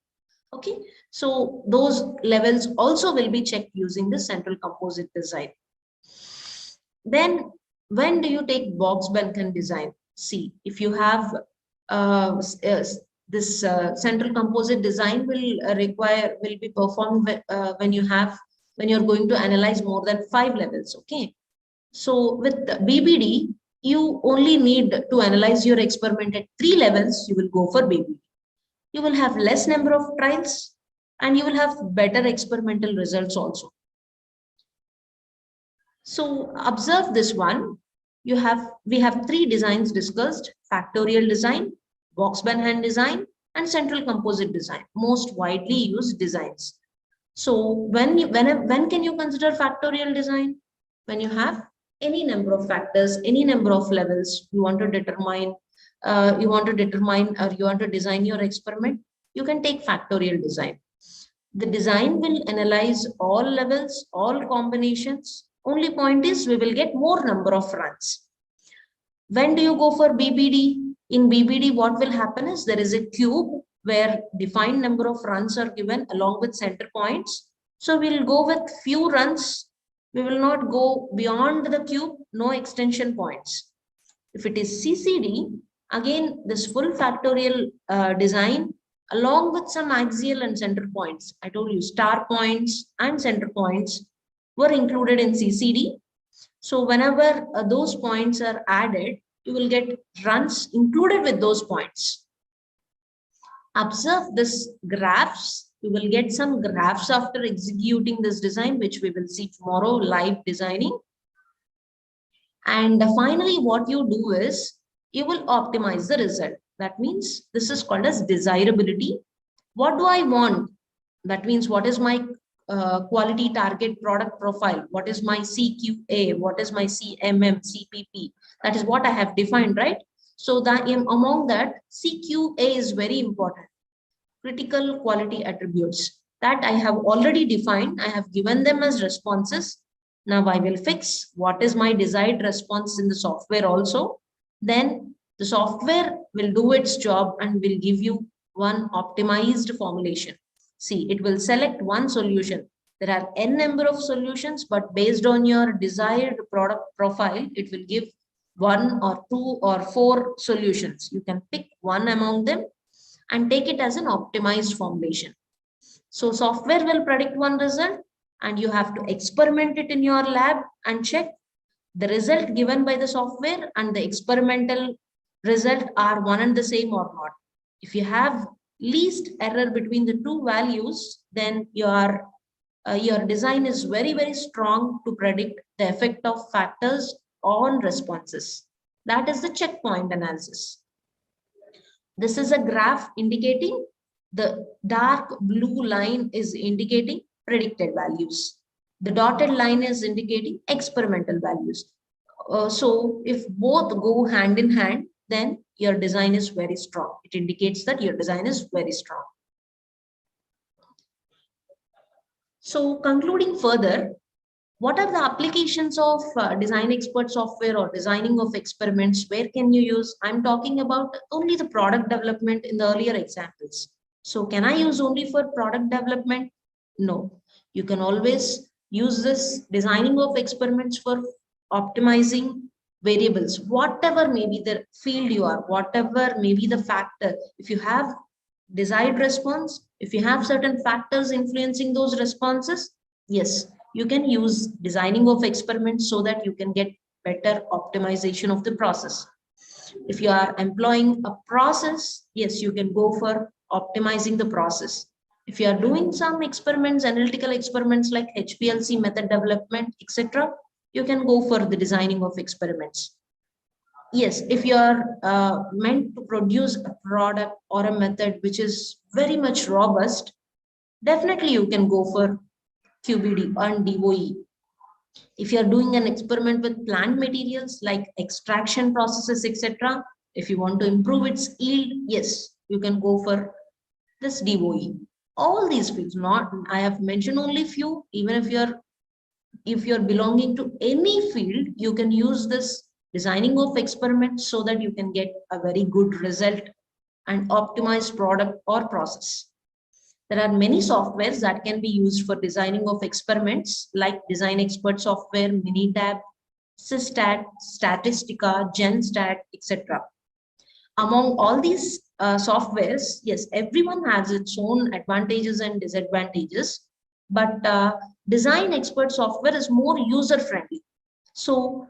Okay, so those levels also will be checked using the central composite design. Then when do you take box Benham design? See, if you have this central composite design will be performed when you're going to analyze more than 5 levels. Okay, so with BBD, you only need to analyze your experiment at 3 levels. You will go for BBD. You will have less number of trials and you will have better experimental results also. So observe this one. We have 3 designs discussed: Factorial Design, Box-by-hand design, and Central Composite Design, most widely used designs. So when can you consider Factorial Design? When you have any number of factors, any number of levels you want to determine, or you want to design your experiment, you can take Factorial Design. The design will analyze all levels, all combinations. Only point is we will get more number of runs. When do you go for BBD? In BBD, what will happen is there is a cube where defined number of runs are given along with center points. So we'll go with few runs. We will not go beyond the cube, no extension points. If it is CCD, again, this full factorial design along with some axial and center points. I told you star points and center points were included in CCD. So whenever those points are added, you will get runs included with those points. Observe this graphs. You will get some graphs after executing this design, which we will see tomorrow live designing. And finally, what you do is you will optimize the result. That means this is called as desirability. What do I want? That means what is my quality target product profile? What is my CQA? What is my CMM, CPP? That is what I have defined, right? So that among that, CQA is very important. Critical quality attributes that I have already defined. I have given them as responses. Now I will fix what is my desired response in the software also. Then the software will do its job and will give you one optimized formulation. See, it will select one solution. There are n number of solutions, but based on your desired product profile, it will give 1 or 2 or 4 solutions. You can pick one among them and take it as an optimized formulation. So software will predict one result and you have to experiment it in your lab and check the result given by the software and the experimental result are one and the same or not. If you have least error between the 2 values, then your design is very, very strong to predict the effect of factors on responses. That is the checkpoint analysis. This is a graph indicating the dark blue line is indicating predicted values. The dotted line is indicating experimental values. So if both go hand in hand, then your design is very strong. It indicates that your design is very strong. So concluding further, what are the applications of design expert software or designing of experiments? Where can you use? I'm talking about only the product development in the earlier examples. So can I use only for product development? No, you can always use this designing of experiments for optimizing variables, whatever may be the field you are, whatever may be the factor. If you have desired response, if you have certain factors influencing those responses, yes, you can use designing of experiments so that you can get better optimization of the process. If you are employing a process, yes, you can go for optimizing the process. If you are doing some experiments, analytical experiments like HPLC method development, etc., you can go for the designing of experiments. Yes, if you are meant to produce a product or a method which is very much robust, definitely you can go for QBD and DOE. If you are doing an experiment with plant materials like extraction processes, etc., if you want to improve its yield, yes, you can go for this DOE. All these fields, I have mentioned only few. Even if you're belonging to any field, you can use this designing of experiments so that you can get a very good result and optimized product or process. There are many softwares that can be used for designing of experiments like Design Expert software, Minitab, Systat, Statistica, GenStat, etc. Among all these softwares, yes, everyone has its own advantages and disadvantages, but design expert software is more user friendly. So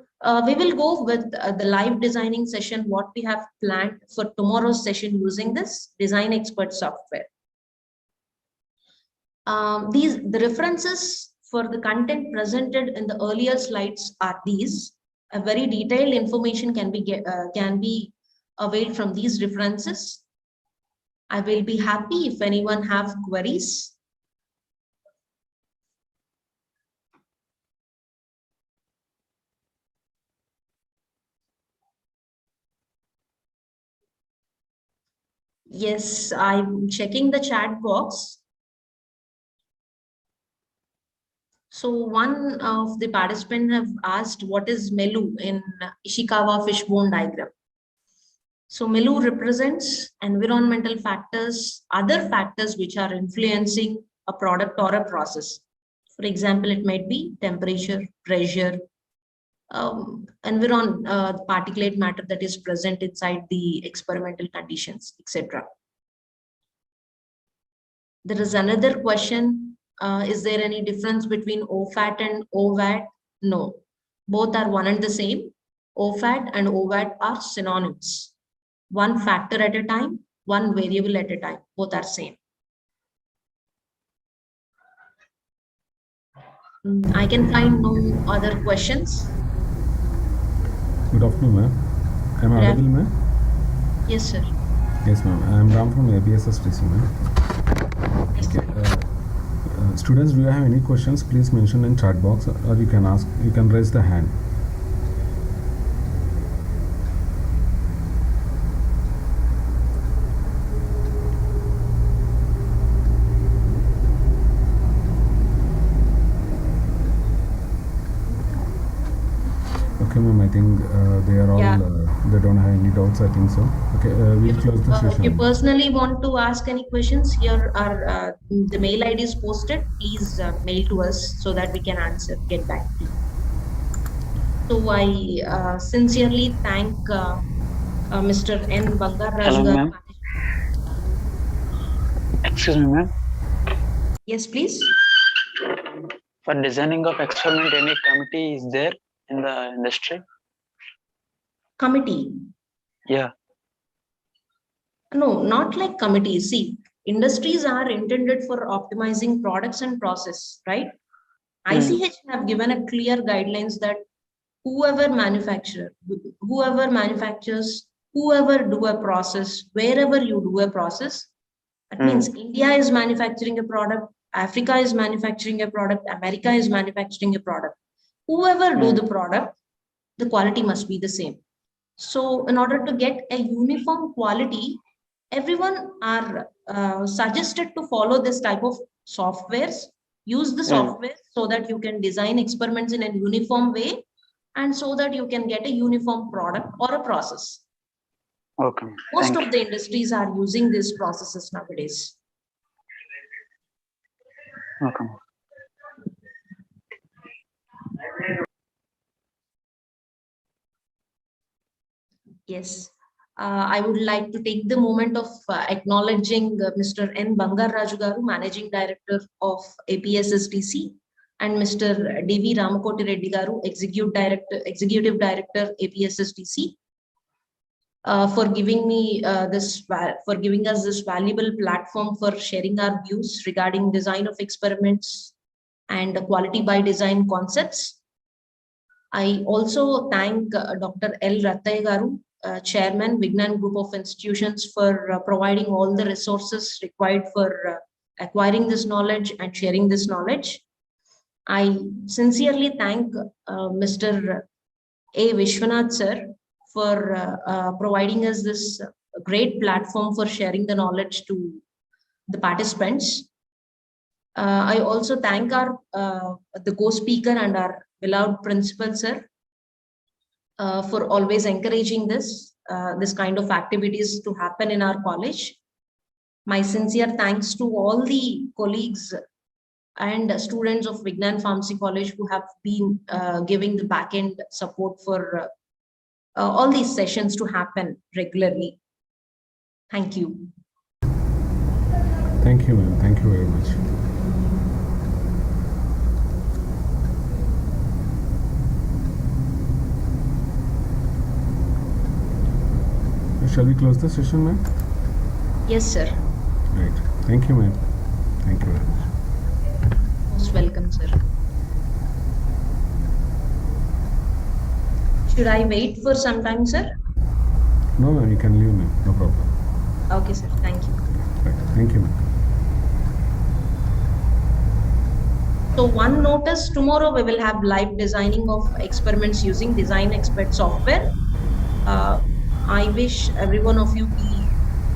we will go with the live designing session, what we have planned for tomorrow's session using this design expert software. The references for the content presented in the earlier slides are these. A very detailed information can be availed from these references. I will be happy if anyone have queries. Yes, I'm checking the chat box. So one of the participants have asked what is MELU in Ishikawa fishbone diagram. So MELU represents environmental factors, other factors which are influencing a product or a process. For example, it might be temperature, pressure, particulate matter that is present inside the experimental conditions, etc. There is another question. Is there any difference between OFAT and OVAT? No, both are one and the same. OFAT and OVAT are synonyms. One factor at a time, one variable at a time, both are same. I can find no other questions. Good afternoon, ma'am. Am I audible, ma'am? Yes, sir. Yes, ma'am. I am Ram from ABSSTC, ma'am. Yes, Okay. Students, do you have any questions? Please mention in chat box, or you can ask. You can raise the hand. Okay, ma'am. I think they are all. Yeah. They don't have any doubts. I think so. Okay, we'll close the If you session. personally want to ask any questions, here are the mail ID is posted. Please mail to us so that we can answer, get back to you. So I sincerely thank Mr. N. Bangarraju. Hello, ma'am. Excuse me, ma'am. Yes, please. For designing of experiment, any committee is there in the industry? Committee. Yeah. No, not like committees. See, industries are intended for optimizing products and process, right? ICH have given a clear guidelines that whoever manufactures, whoever do a process, wherever you do a process, that means India is manufacturing a product, Africa is manufacturing a product, America is manufacturing a product. Whoever do the product, the quality must be the same. So in order to get a uniform quality, everyone are suggested to follow this type of softwares, use the software so that you can design experiments in a uniform way and so that you can get a uniform product or a process. Okay. Most of the industries are using these processes nowadays. Okay. Yes. I would like to take the moment of acknowledging Mr. N. Bangarraju Garu, Managing Director of APSSTC, and Mr. D.V. Ramakoti Reddy Garu, Executive Director, APSSTC, for giving me for giving us this valuable platform for sharing our views regarding design of experiments and quality by design concepts. I also thank Dr. L. Rattaya Garu, Chairman, Vignan Group of Institutions, for providing all the resources required for acquiring this knowledge and sharing this knowledge. I sincerely thank Mr. A. Vishwanath sir for providing us this great platform for sharing the knowledge to the participants. I also thank our the co-speaker and our beloved principal sir for always encouraging this kind of activities to happen in our college. My sincere thanks to all the colleagues and students of Vignan Pharmacy College who have been giving the backend support for all these sessions to happen regularly. Thank you. Thank you, ma'am. Thank you very much. Shall we close the session, ma'am? Yes, sir. Right. Thank you, ma'am. Thank you very much. Most welcome, sir. Should I wait for some time, sir? No, ma'am, you can leave, ma'am. No problem. Okay, sir. Thank you. Right. Thank you, ma'am. So one notice, tomorrow we will have live designing of experiments using Design Expert software. I wish every one of you be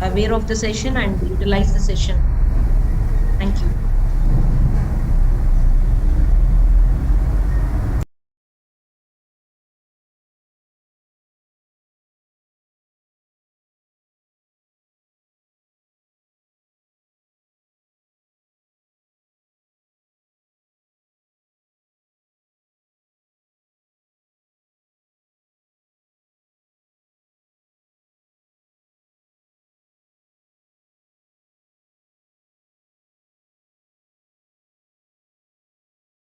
aware of the session and utilize the session. Thank you.